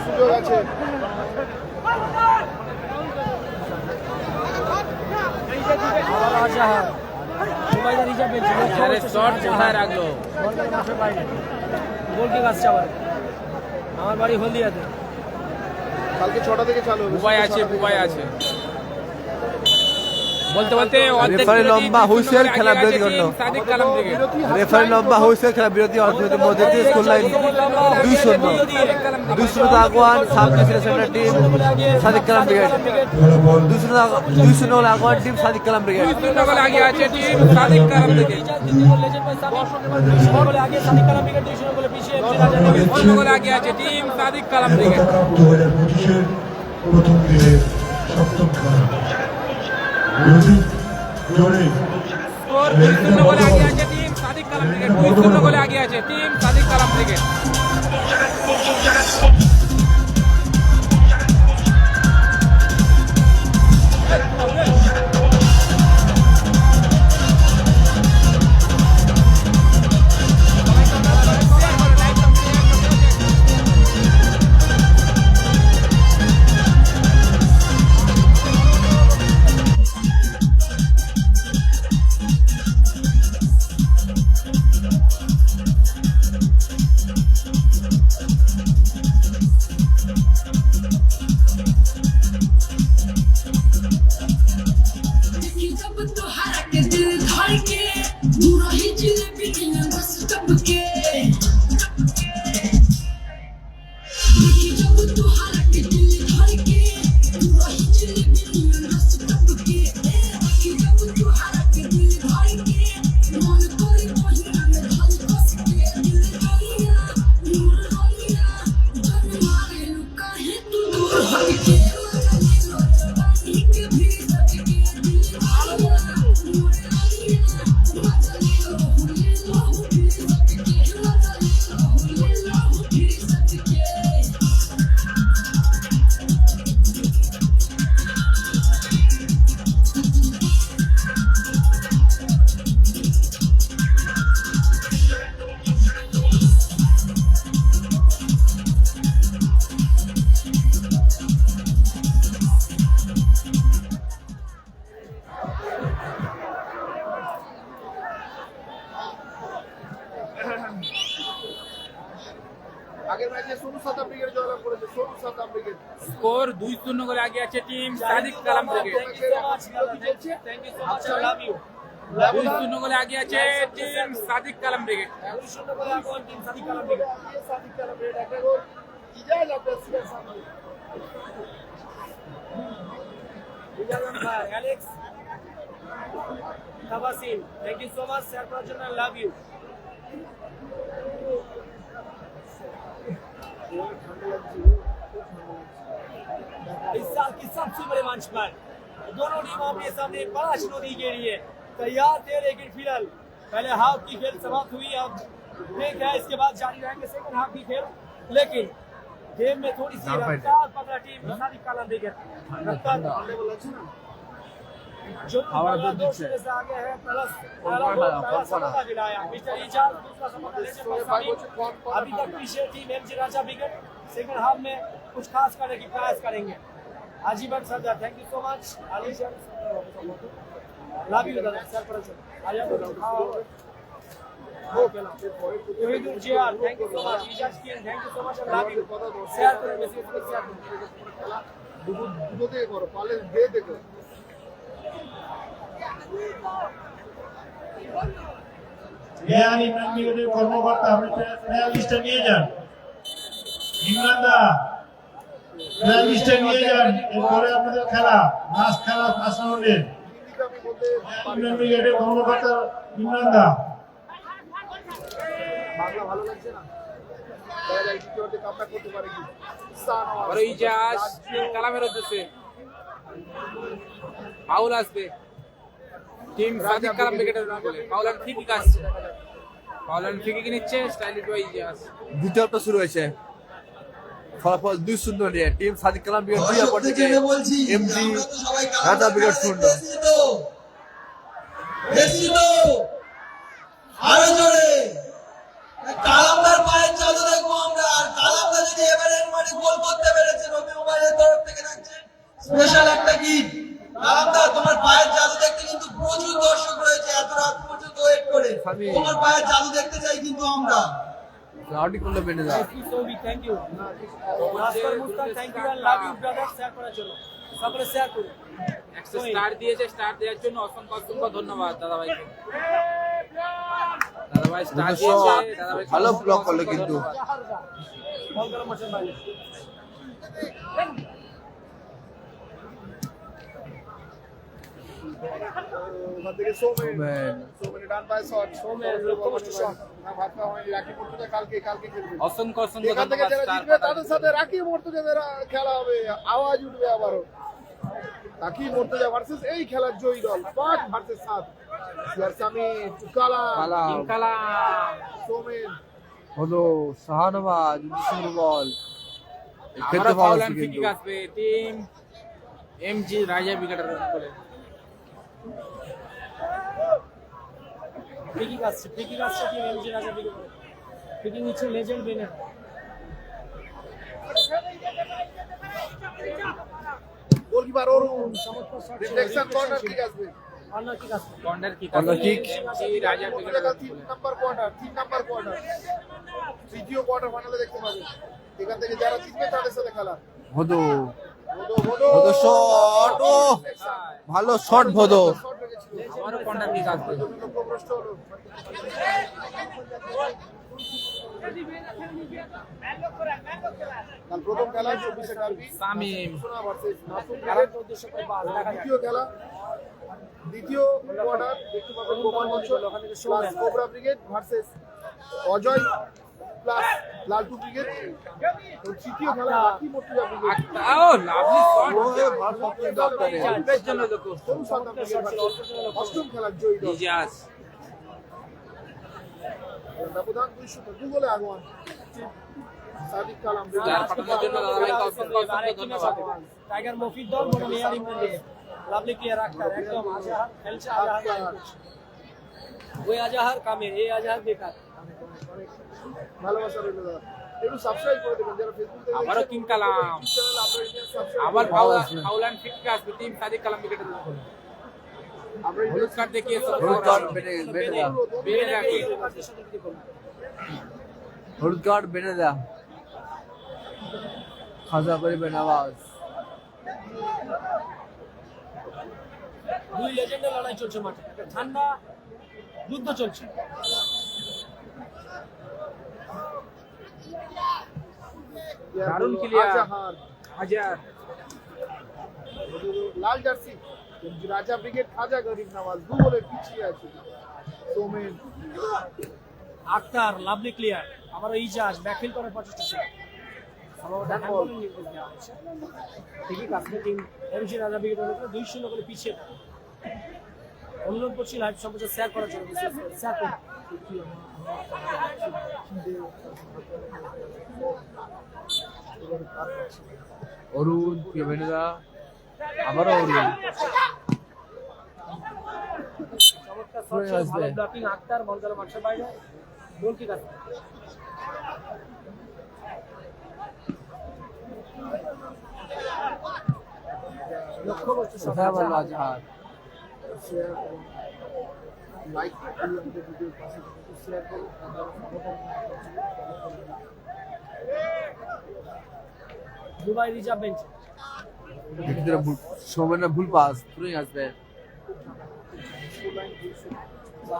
সুযোগ আছে। আবার আজাহার জুবাইদা রিজার্ভ বেঞ্চে আরে শট কোথায় রাখলো? বলটা মাঠের বাইরে, গোল কিক আসছে আবার। আমার বাড়ি হলদিয়াতে। কালকে 6টা থেকে চালু হবে। বুবাই আছে, বুবাই আছে। বলতে বলতে অর্ধেক রেফারি বিরতি, লম্বা 2 হুইসেল, নম্বরে খেলা আগে আছে বিরতি টিম করলো। সাদিক কালাম ব্রিগেড। রেফারি লম্বা হুইসেল খেলা বিরতি অর্ধের মধ্যে দিয়ে স্কোর লাইন 2-0 আগুয়ান সামনে ছিল centre team Sadiq Kalam brigade 2-0 আগুয়ান team Sadiq Kalam brigade 2-0 গোলে আগে আছে টিম সাদিক কালাম ব্রিগেড। 2 গোলে আগে সাদিক কালাম ব্রিগেড, 2 গোলে পিছিয়ে এমজি রাজা ব্রিগেড। 2 গোলে আগে আছে টিম সাদিক কালাম ব্রিগেড। 2025-এর প্রথম দিনের সপ্তম খেলা বিরোধী জোরে স্কোর 2-0 গোলে আগে আছে টিম সাদিক কালাম ব্রিগেড। 2-0 গোলে আগে আছে টিম সাদিক কালাম ব্রিগেড। जब तोहरा के दिल धड़ के दूर ही जिलेबी मिलन बस टपके जब तोहरा के दिल धड़ के दूर ही जिलेबी मिलन बस टपके जब तोहरा के दिल धड़ के मन कोई पहिरा में ढल बस के दिल धड़िया नूर हलिया जब मारे लुका है तू दूर हट के আগের ম্যাচে সোনু সাদা ব্রিগেড জয়লাভ করেছে। সোনু সাদা ব্রিগেড স্কোর 2-0 গোলে আগে আছে team Sadiq Kalam brigade. Thank you so much, I love you. 2-0 গোলে আগে আছে টিম সাদিক কালাম ব্রিগেড। 2 গোলে আগুয়ান team Sadiq Kalam brigade. Sadiq Kalam brigade একটা গোল ইজাজ আব্বাসিয়ার সামনে। ইজাজ ভাই, Alex Tabasin, thank you so much share করার জন্য, আই লাভ ইউ। इस साल की सबसे बड़े मंच पर दोनों टीम अपने सामने 5 चुनौती के लिए तैयार थे, लेकिन फिलहाल पहले हाफ की खेल समाप्त हुई। अब ब्रेक है, इसके बाद जारी रहेंगे सेकंड हाफ की खेल। लेकिन गेम में थोड़ी सी रफ्तार पकड़ा टीम सादिक कालाम ब्रिगेड। रफ्तार जो दो शून्य से आगे है, पहला सफलता दिलाया मिस्टर इजाज, दूसरा सफलता लेने पर साबित। अभी तक पीछे team MG Raja brigade second half में कुछ खास करने की प्रयास करेंगे। Ajiban Sardar, thank you so much. Love you दादा, sir thank you so much Ijaz king thank you so much love you share করুন বেশি বেশি শেয়ার করুন দুটো থেকে করো পালে দিয়ে দেখো রেয়ালি ব্যাংকের কর্মকর্তা আপনি প্লেয়ার লিস্টে নিয়ে যান। ইমরান দা প্লেয়ার লিস্টে নিয়ে যান, এরপরে আপনাদের খেলা লাস্ট খেলা ফার্স্ট রাউন্ডে। হিন্দিতে আমি বলতে ইমরান ব্রিগেডের কর্মকর্তা ইমরান দা। বাংলা ভালো লাগছে না দেখা যায় দ্বিতীয়তে কামব্যাক করতে পারে কি সানোয়ার আবারও ইজাজ কালামের উদ্দেশ্যে ফাউল আসবে টিম সাদিক কালাম উইকেটের বলে ফাউল আর ফ্রি কিক আসছে ফাউল আর ফ্রি কিক নিচ্ছে স্টাইলিশ বাই ইজাজ দ্বিতীয়টা শুরু হয়েছে, ফলাফল 2-0 নিয়ে টিম সাদিক কালাম ব্রিগেড 2 অপর দিকে এমজি রাজা ব্রিগেড 0। আরো জোরে কালামদার পায়ের জাদু দেখবো আমরা। আর কালামদা যদি এবারে মানে গোল করতে পেরেছে রবি মোবাইলের তরফ থেকে রাখছে স্পেশাল একটা গিফট। কালামদা তোমার পায়ের জাদু দেখতে কিন্তু প্রচুর দর্শক রয়েছে, এত রাত পর্যন্ত ওয়েট করে তোমার পায়ের জাদু দেখতে চাই কিন্তু আমরা। রাউডি করলো বেনেদা। Thank you master Mustan thank you and love you brother share করার জন্য সকলে শেয়ার করুন। একটা স্টার দিয়েছে, স্টার দেওয়ার জন্য অসংখ্য অসংখ্য ধন্যবাদ দাদা ভাইকে। দাদা ভাই স্টার দিয়েছে, দাদা ভাই ভালো ব্লক করলো কিন্তু ওখান থেকে সোমেন ডান পায়ে শট সোমেন শট না ভাবনা হয় রাকি মর্তুজা কালকে খেলবে অসংখ্য অসংখ্য এখান থেকে ধন্যবাদ যারা স্টার জিতবে তাদের সাথে রাকি মর্তুজাদের খেলা হবে, আওয়াজ উঠবে আবারও। রাকি মর্তুজা ভার্সেস এই খেলার জয়ী দল 5 ভার্সেস 7 ইয়ারসামি কালাম টিম কালাম সোমেন হলো শাহানবাজ উদ্দেশ্য বল আমরা ফাউল আর ফ্রি কিক আসবে টিম এমজি রাজা উইকেটের বলে ফ্রি কিক আসছে team MG Raja brigade free kick নিচ্ছে লেজেন্ড বেনেট গোলকিপার অরুণ চমৎকার শট রিফ্লেকশন কর্নার কিক আসবে কর্নার কিক আসছে কর্নার কিক কর্নার কিক। এই রাজা উইকেটের 3 নাম্বার কোয়ার্টার তৃতীয় কোয়ার্টার ফাইনালে দেখতে পাবেন। এখান থেকে যারা জিতবে তাদের সাথে খেলা ভদো ভদো ভদো শট, ও ভালো শট ভদো। শট রেখেছিল আমারও কর্নার কিক আসবে লক্ষ্যভ্রষ্ট হলো। কাল প্রথম খেলা 24 ডার্বি সামিম সোনা ভার্সেস নাসুম খেলার ব্রিগেড। উদ্দেশ্য করে পাস দেখা যায় দ্বিতীয় খেলা দ্বিতীয় কোয়ার্টার দেখতে পাবেন Gopal Anchal plus cobra brigade versus Ajay plus Laltu brigade. এবং তৃতীয় খেলা রাকি মর্তুজা ব্রিগেড ও লাভলি শট বেশ জন্য দেখো সরু সাদা ব্রিগেড ভার্সেস অষ্টম খেলার জয়ী দল। ইজাজ ব্যবধান 2 গোলে আগুয়ান সাদিক কালাম স্টার পাঠানোর জন্য দাদা ভাইকে অসংখ্য অসংখ্য ধন্যবাদ। টাইগার মফিদ দল বনাম air Imran lovely player Akter একদম আজহার খেলছে আজহার ওই আজহার কামে এই আজহার বেকার ভালোবাসা রইল দাদা। একটু সাবস্ক্রাইব করে দেবেন যারা ফেসবুক থেকে আবারও কিং কালাম চ্যানেল আপনারা সাবস্ক্রাইব আবার ফাউল অ্যান্ড ফ্রি কিক আসবে টিম সাদিক কালাম উইকেটের বলে হলুদ কার্ড দেখিয়ে হলুদ কার্ড বেনেদা। বেনে রাখি হলুদ কার্ড বেনেদা খাজা করিবেন আওয়াজ। দুই লেজেন্ডের লড়াই চলছে মাঠে একটা ঠান্ডা যুদ্ধ চলছে দারুণ ক্লিয়ার আজহার হাজার লাল জার্সি রাজা ব্রিগেড খাজা গরিব নওয়াজ 2 গোলে পিছিয়ে আছে। সোমেন আক্তার লাভলি ক্লিয়ার আবার ইজাজ ব্যাকফিল করার প্রচেষ্টা ছিল ঠিকই কাছে টিম এমজি রাজা ব্রিগেড 2-0 করে পিছিয়ে থাকে। অনুরোধ করছি লাইভ সম্প্রচার শেয়ার করার জন্য শেয়ার করুন। অরুণ বেনেদা আবারও অরুণ চমৎকার শট ছিল, ভালো ব্লকিং আক্তার বল মাঠের বাইরে গোল কিক আসবে লক্ষ্য করছে কোথায় বললো আজহার। লাইক করুন, আমাদের ভিডিওর পাশে শেয়ার করুন। দুবাই রিজার্ভ বেঞ্চ সৌমেনের ভুল পাস তুই আসবে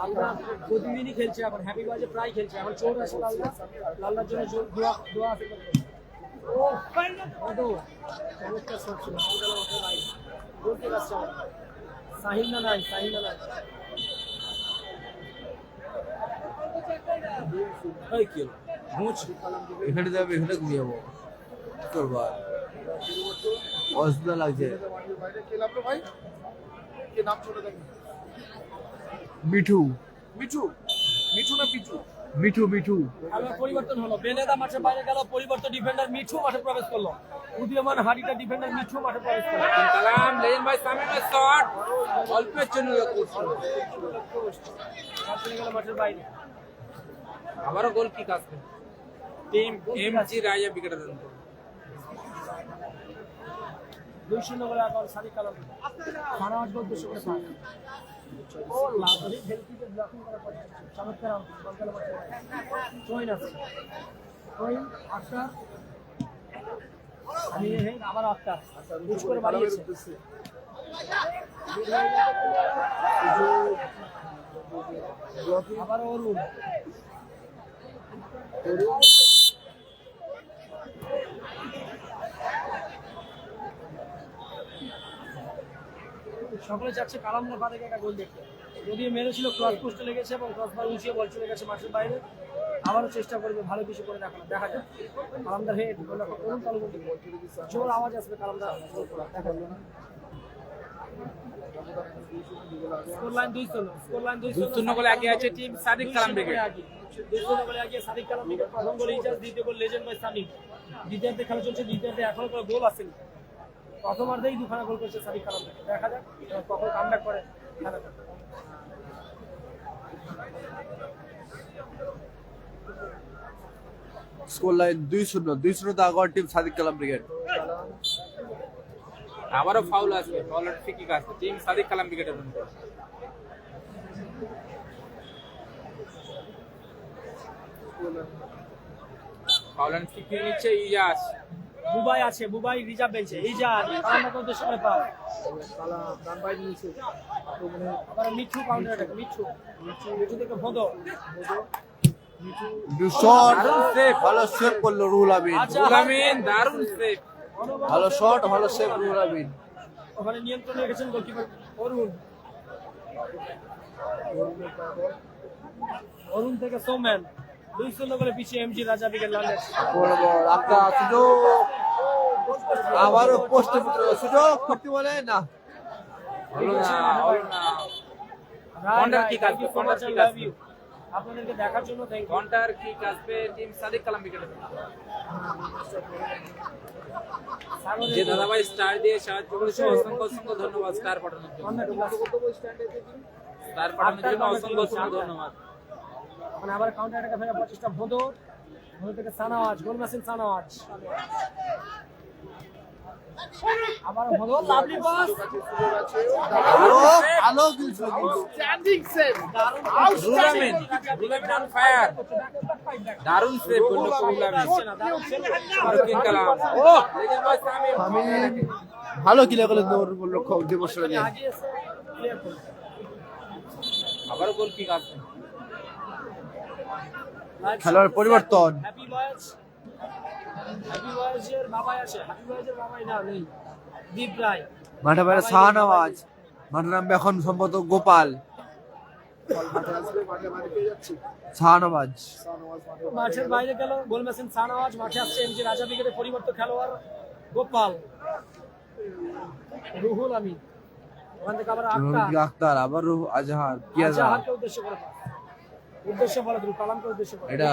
আমরা প্রতিদিনই খেলছে, এখন হ্যাপি বাজে প্রায় খেলছে, এখন চোর আছে লাল্লা, লাল্লার জন্য জোর দোয়া দোয়া আছে। ও কত চমৎকার শট ছিল, বলতে পারছি সাহিল না নাই, সাহিল না নাই এই কি হলো? ঘুষ এখানে যাবে, এখানে ঘুমিয়ে যাবো করবো আর অসুবিধা লাগছে। বাইরে খেলাম রে ভাই, কে নাম ছোট দেখুন, মিঠু মিঠু, মিঠু না পিঠু? মিঠু মিঠু আবার পরিবর্তন হলো, বেনেদা মাঠের বাইরে গেল, পরিবর্তন ডিফেন্ডার মিঠু মাঠে প্রবেশ করলো, উদীয়মান হাড়িটা ডিফেন্ডার মিঠু মাঠে প্রবেশ করলো। কালাম লেজেন্ড ভাই সামিমের শট অল্পের জন্য লক্ষ্য ছিল। চলে গেল মাঠের বাইরে। আবারও গোল কিক আসবে টিম এমজি রাজা উইকেটের জন্য। 2-0 গোলে এখন সাদিক কালাম মারাজ গোল উদ্দেশ্য করে পাস। ও লাভলি হেলথিতে ব্লকিং করা পড়ে চমৎকার বল গেল মাঠে। জয়েন আছে, জয়েন আক্তার, আমি এই আবার আক্তার বুঝ করে বাড়িয়েছে। আবার অরুণ, সকলে যাচ্ছে কালামের পা থেকে একটা গোল দেখতে, যদিও মেরেছিল ক্রস পোস্টে লেগেছে এবং ক্রসবার উঁচিয়ে বল চলে গেছে মাঠের বাইরে। আবারও চেষ্টা করবে ভালো কিছু করে দেখানো, দেখা যাক কালামদার হেড গোলটা করুন তাহলে জোর আওয়াজ আসবে কালামদার দেখা যাবে। স্কোর লাইন 2-0, স্কোর লাইন 2-0 গোলে এগিয়ে আছে টিম সাদিক কালাম ব্রিগেড। 2-0 গোলে এগিয়ে সাদিক কালাম ব্রিগেড। প্রথম গোল ইজাজ, দ্বিতীয় গোল লেজেন্ড বাই সামিম। দ্বিতীয়ার্ধে খেলা চলছে, দ্বিতীয়ার্ধে এখনো কোনো গোল আসেনি, প্রথমার্ধেই দুখানা গোল করছে সাদিক কালাম ব্রিগেড। দেখা যাক কখন কামব্যাক করে খেলাটা। স্কোর লাইন 2-0, 2-0 তে আগর টিম সাদিক কালাম ব্রিগেড। আবারও ফাউল আসবে, ফাউল আর ফ্রি কিক আসবে টিম সাদিক কালাম ব্রিগেডের জন্য। ফাউল আর ফ্রি কিক নিচ্ছে ইজাজ। বুবাই আছে, বুবাই রিজার্ভ বেঞ্চে, ইজাজ কালামদাকে উদ্দেশ্য করে পাস। কালা ডান বাইরে নিয়েছে, তো মানে আবার মিঠু কাউন্টার অ্যাটাক, মিঠু মিঠু থেকে ভোদো, শট ভালো সেভ করলো রুহুল আমিন। রুহুল আমিন দারুণ সেভ। ভালো শট, ভালো সেভ রুহুল আমিন। ওখানে নিয়ন্ত্রণে রেখেছেন গোলকিপার অরুণ। অরুণ থেকে সৌম্যান 2-0 করে পিছিয়ে এমজি রাজা ব্রিগেড লালের। বড় বড় একটা সুযোগ, আবারও পোস্টে সুযোগ করতে বলে না, হলো না, হলো না। কর্নার কিক আসবে, কর্নার কিক আসবে। আপনাদেরকে দেখার জন্য থ্যাংক ইউ। কর্নার কিক আসবে টিম সাদিক কালাম ব্রিগেডের জন্য। যে দাদাভাই স্টার দিয়ে সাহায্য করেছে অসংখ্য অসংখ্য ধন্যবাদ স্টার পাঠানোর জন্য। স্টার পাঠানোর জন্য অসংখ্য অসংখ্য ধন্যবাদ। মানে আবার কাউন্টার অ্যাটাকে ফেরা প্রচেষ্টা ভোদর, ভোদর থেকে সানাওয়াজ, গোল মেশিন সানাওয়াজ। আবার ভোদর লাভলি পাস, ভালো কিছু standing save, Ruhul Amin, Ruhul Amin on fire, দারুণ সেভ করলো রুহুল আমিন। মারুকিন কালাম, ও লেজেন্ড ভাই সামিম। আমি ভালো কিলা করলেন লক্ষ্য দিবস নিয়ে। আগিয়েছে ক্লিয়ার করে। আবারও গোল কিক আসবে। খেলোয়াড় পরিবর্তন, হ্যাপি বয়েজ, হ্যাপি বয়েজের বাবাই আছে, হ্যাপি বয়েজের বাবাই না নেই, দীপ রায় মাঠে বাইরে শাহনওয়াজ, মাঠের নাম এখন সম্ভবত গোপাল। মাঠে আসবে, মাঠে বাইরে পেয়ে যাচ্ছে শাহনওয়াজ মাঠের বাইরে গেল, গোল মেশিন সানাওয়াজ। মাঠে আসছে এমজি রাজা ব্রিগেডের পরিবর্তন খেলোয়াড় গোপাল, রুহুল আমিন। ওখান থেকে আবার আক্তার, আবার আজহার, পিয়াজা। আজহারকে উদ্দেশ্য করে উদ্দেশ্য বলে দিল, কালামকে উদ্দেশ্য করে এটা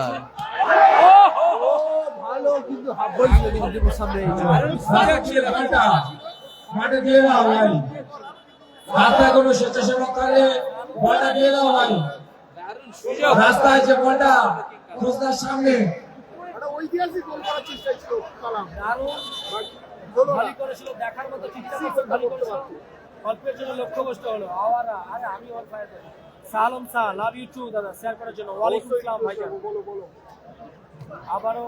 ভালো কিন্তু হাফ বল ছিল কিন্তু টিমের সামনে। সুযোগ ছিল বলটা মাঠে দিয়ে দাও ভাই, হাতে কোনো স্বেচ্ছাসেবক কালে বলটা দিয়ে দাও ভাই। দারুণ সুযোগ। রাস্তা আছে বলটা খোঁজদার সামনে। একটা ঐতিহাসিক গোল করার চেষ্টা ছিল কালাম, দারুণ ভালো করেছিল, দেখার মতো ঠিকঠাক ভালো করেছিল, অল্পের জন্য লক্ষ্যভ্রষ্ট হলো। আরে আমি ওর ফায়ার সালাম স্যার, লাভ ইউ টু দাদা, শেয়ার করার জন্য। ওয়ালাইকুম আসসালাম ভাইজান। আবারও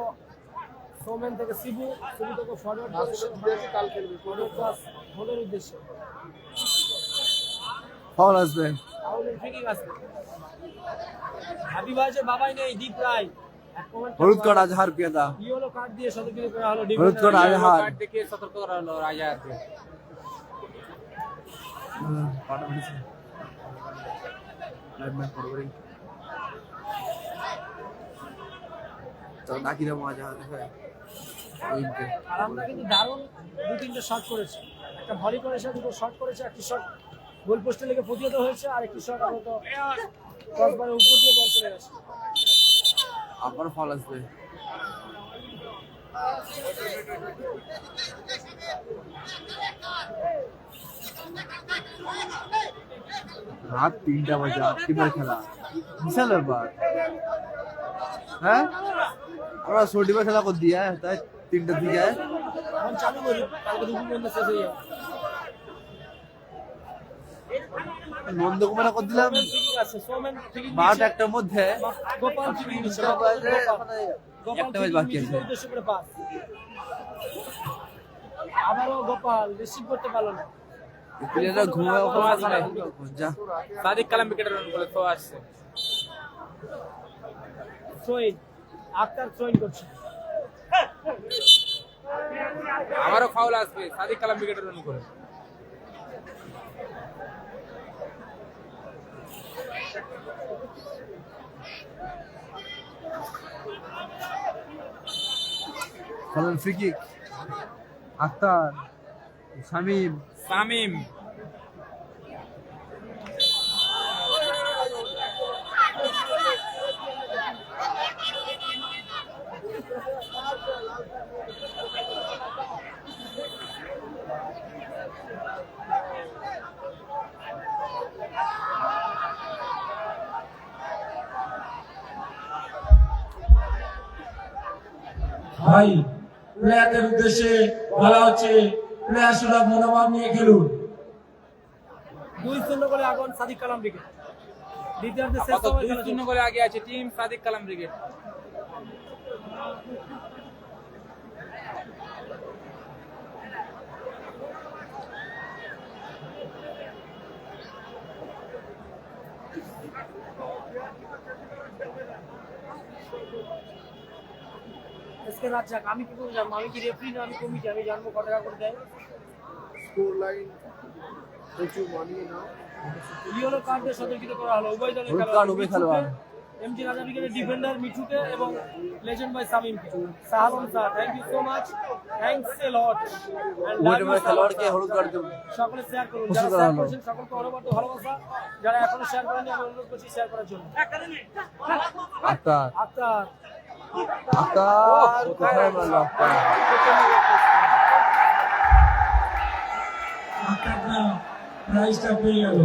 সোমেন থেকে শিবু, শিবু থেকে ফরওয়ার্ড কাল খেলবে ভোটের উদ্দেশ্যে। ফাউল আসবে। আউলের ফ্রিকিং আসবে। হাবিব ভাইয়ের বাবাই নেই, দীপ রায়। হলুদ কার্ড আজহার পেদা। ইয়েলো কার্ড দিয়ে সতর্ক করা হলো। হলুদ কার্ড আজহার। কার্ড দেখিয়ে সতর্ক করা হলো রাজাকে। নাকিরা মজা হয়। আর আমরা কিন্তু দারুণ 2-3টে শট করেছি। একটা ভলি করেছে, দুটো শট করেছে, একটি শট গোল পোস্টে লেগে প্রতিহত হয়েছে, আর একটি শট আমরা তো ক্রসবারের উপর দিয়ে বল চলে গেছে। আবার ফাউল আসবে। রাত 3টা বাজে টিমের খেলা, বিশাল ব্যাপার। হ্যাঁ, আমরা ছোটিবার খেলা করে দিয়া তাই 3টার দিকে এখন চালু করি, কালকে দুপুর পর্যন্ত শেষ হয়ে যাবে। নন্দকুমার করে দিলাম ঠিক আছে, সোমেন ঠিক 12টার মধ্যে। গোপাল ঠিক নিচ্ছে, একটা ম্যাচ বাকি আছে। উদ্দেশ্য করে পাস। আবারও গোপাল রিসিভ করতে পারলো না। প্লেয়াররা ঘুমায় যা। সাদিক কালাম উইকেটের রান বলে তো আসছে। থ্রোইন, আক্তার থ্রোইন করছে। আবারও ফাউল আসবে, সাদিক কালাম উইকেটের রান করে। ফলন ফ্রি কিক। আক্তার, শামিম, শামিম ভাই প্লেয়ারদের উদ্দেশ্যে বলা হচ্ছে প্লেয়ার সুলভ মনোভাব নিয়ে খেলুন। 2-0 গোলে আগুন সাদিক কালাম ব্রিগেড। দ্বিতীয়ার্ধে শেষ আপাতত সময় খেলা 2-0 গোলে আগে আছে team Sadiq Kalam brigade. SK Razzak, আমি কি করে জানবো? আমি কি রেফারি না আমি কমিটি? আমি জানবো কত টাকা করে দেয়। স্কোর লাইন প্রচুর মানিয়ে না। ইয়েলো কার্ড দিয়ে সতর্কিত করা হলো উভয় দলের হলুদ খেলোয়াড়। কার্ড উভয় খেলোয়াড়। এমজি রাজা ব্রিগেডের ডিফেন্ডার মিঠুকে এবং লেজেন্ড বাই সামিমকে। Sahaban sir, thank you so much, thanks a lot. ওইটা খেলোয়াড়কে হলুদ কার্ড দেব। সকলে শেয়ার করুন, খুশি যারা করা শেয়ার হলো। করেছেন সকলকে অনবরত ভালোবাসা। যারা এখনো শেয়ার করেননি আমি অনুরোধ করছি শেয়ার করার জন্য। আক্তার, আক্তার আক্তার কোথায় মারলো আক্তার? প্রাইজটা পেয়ে গেল।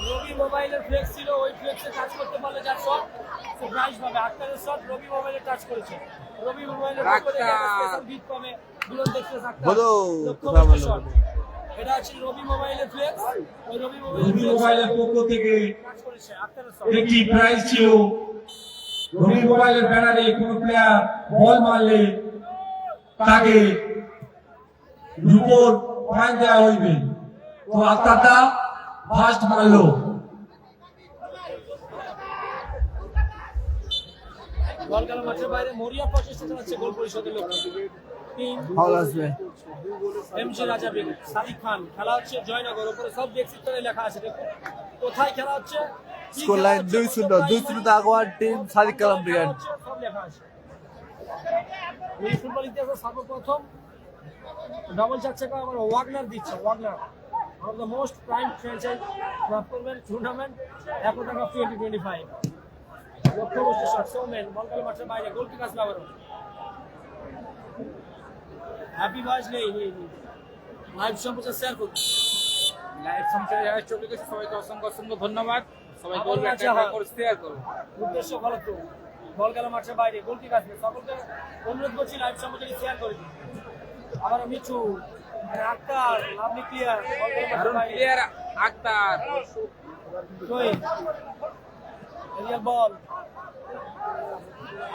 রবি মোবাইলের ফ্লেক্স ছিল, ওই ফ্লেক্সে টাচ করতে পারলে যার শট সে প্রাইজ পাবে। আক্তারের শট রবি মোবাইলে টাচ করেছে। রবি মোবাইলের পক্ষ থেকে একটা স্পেশাল গিফট পাবে দুরন্ত এক্সপ্রেস আক্তার। বলো, লক্ষ্য কোথায় বলছে বললো? শট। এটা আছে রবি মোবাইলের ফ্লেক্স, ওই রবি রবি মোবাইলের পক্ষ থেকে টাচ করেছে আক্তারের শট। একটি প্রাইজ ছিল। রবি মোবাইলের ব্যানারে কোনো প্লেয়ার বল মারলে তাকে রুপোর পয়েন্ট দেওয়া হইবে। তো আক্তারটা ফার্স্ট মারলো। বল গেল মাঠের বাইরে, মরিয়া প্রচেষ্টা চালাচ্ছে গোল পরিশোধের লক্ষ্যে। টিম ফাউল আসবে। এমজি রাজা ব্রিগেড, সাদিক খান। খেলা হচ্ছে জয়নগর, উপরে সব ডেস্ক্রিপ্টরে লেখা আছে, দেখুন কোথায় খেলা হচ্ছে, কি স্কোর খেলা লাইন হচ্ছে, 2-0, 2-0 তে আগুয়ার টিম সাদিক কালাম খেলা ব্রিগেড। হচ্ছে, সব লেখা আছে। এই ফুটবল ইতিহাসে সর্বপ্রথম ডবল চারচাকা আমার ওয়াগনার দিচ্ছে। Wagner one of the most prime franchise tournament Ekta cup 2025। লক্ষ্যবস্তু শট, সৌমেন বল গেল মাঠের বাইরে, গোল কিক আসবে আবারও। হ্যাপি ভয়েস নেই, লাইভ সম্প্রচার শেয়ার করুন। লাইভ সম্প্রচার যারা চোখে গেছে সবাইকে অসংখ্য অসংখ্য ধন্যবাদ। সবাই আমার বলবে কাছে একটা হয়। করে শেয়ার করুন। উদ্দেশ্য ভালো তো, বল গেল মাঠের বাইরে, গোল কিক আসবে। সকলকে অনুরোধ করছি লাইভ সম্প্রচার শেয়ার করে দিন। আবার মিঠু, আক্তার, লাভলি ক্লিয়ার, বল গেল মাঠের দারুণ বাইরে। প্লেয়ার আক্তার। শহীদ এরিয়াল বল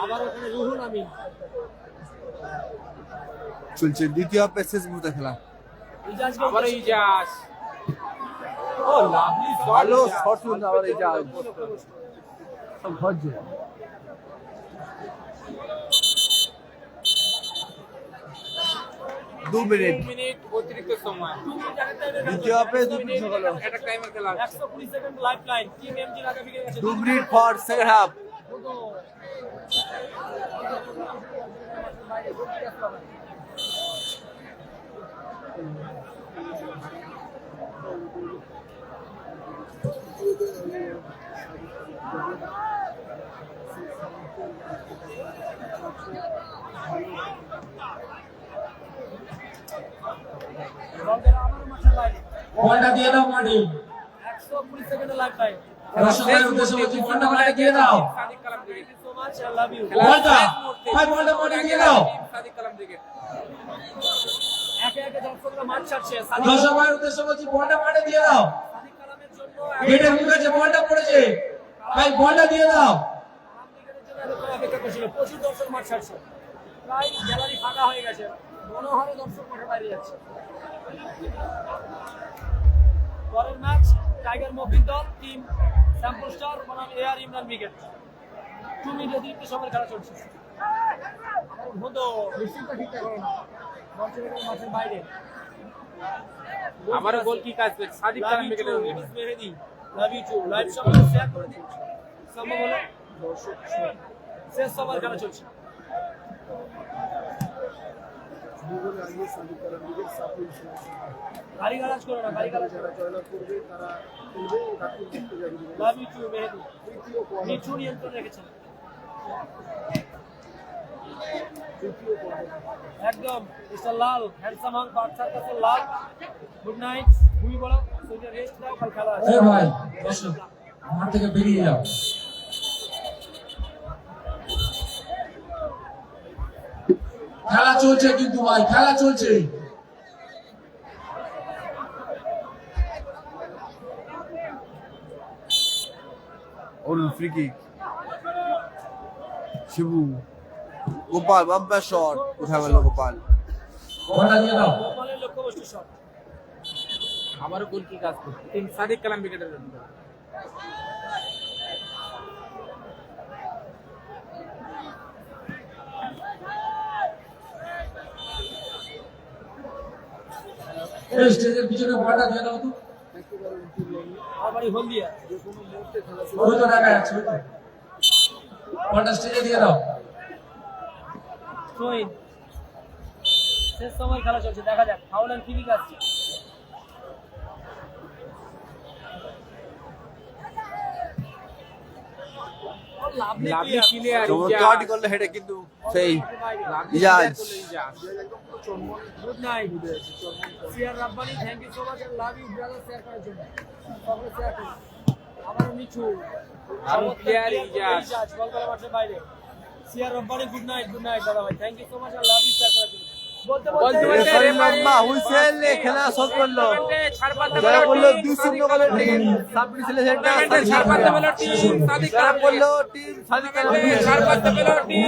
আবার ওখানে রুহুল আমিন চলছে দ্বিতীয় হাফে শেষ মুহূর্তে খেলা। ইজাজকে আবারও ইজাজ। ও লাভলি ভালো শট শুনতে আবার এই যা সব হচ্ছে 2 মিনিট 2 মিনিট অতিরিক্ত সময়। দ্বিতীয় হাফে 2 মিনিট হলো। এটা টাইমের খেলা হচ্ছে। 120 second life line team MG রাজা বিকেট গেছে 2 মিনিট ফর সেকেন্ড হাফ। বলটা দিয়ে দাও মাটি 120 সেকেন্ড লাইফ লাইন দর্শকের উদ্দেশ্যে বলছি বলটা মাটি দিয়ে দাও Sadiq Kalam brigade. So much I love you বলটা ভাই বলটা মাটি দিয়ে দাও সাদিক কালাম ব্রিগেড। একে একে দর্শকরা মাঠ ছাড়ছে দর্শকের উদ্দেশ্যে বলছি বলটা মাটি দিয়ে দাও সাদিক কালামের জন্য গেটের মুখে বলটা পড়েছে ভাই বলটা দিয়ে দাও কালাম ব্রিগেডের জন্য এতক্ষণ অপেক্ষা করছিল প্রচুর দর্শক মাঠ ছাড়ছে প্রায় গ্যালারি ফাঁকা হয়ে গেছে মনোহারে দর্শক মাঠে বাইরে যাচ্ছে পরের ম্যাচ টাইগার মফিক দল টিম স্যাম্পল স্টার বনাম এআর ইমরান ব্রিগেড 2 মিনিট অতিরিক্ত সময়ের খেলা চলছে হতো নিশ্চিত ঠিকঠাক করো না মাঠের বাইরে আবারও গোল কিক আসবে সাদিক কালাম ব্রিগেডের। মেহেদি লাভ ইউ টু লাইভ সঙ্গে শেয়ার করে দিন সম্ভব হলে শেষ সবার খেলা চলছে গাড়ি গাড়াজ করো না গাড়ি গাড়াজ করো লাভ ইউ টু মেহেদি নিচু নিয়ন্ত্রণ রেখেছেন একদম মিস্টার লাল হ্যান্ডসাম হন বাচ্চার কাছে লাল গুড নাইট ঘুমিয়ে পড়ো শরীরে রেস্ট দাও কাল খেলা আছে এ ভাই দর্শক মাঠ থেকে বেরিয়ে যাও খেলা চলছে কিন্তু ভাই খেলা চলছে Arun free kick Shibu Gopal bumper shot কোথায় গেল গোপাল বলটা দিয়ে দাও গোপালের লক্ষ্যবস্তু শট আবারও গোল কিক আসবে টিম সাদিক কালাম ব্রিগেডের জন্য। এই স্টেজের পিছনে বলটা দিয়ে দাও তো আমার বাড়ি হলদিয়া ওই তো দেখা যাচ্ছে ওই তো বলটা স্টেজে দিয়ে দাও শহীদ শেষ সময় খেলা চলছে দেখা যাক ফাউল এন্ড ফ্রি কিক আসছে লাভলি ক্লিয়ার চমৎকার করলে হেডে কিন্তু সেই Ijaz good night CR Rabbani thank you so much and love you brother share করার জন্য সবাই শেয়ার করুন আমার মিঠু ক্লিয়ার ইজাজ বল করা মাঠের বাইরে সিআর রাব্বানি গুড নাইট দাদা ভাই thank you so much and love you share করার জন্য বলতে হুইসেল খেলা শট করলো জয় করলো 2-0 গোলের টিম সাবরি সিলেকশনটা ছাড় পাতে পেল টিম সাদিক কালাম করলো টিম সাদিক কালাম ছাড় পাতে পেল টিম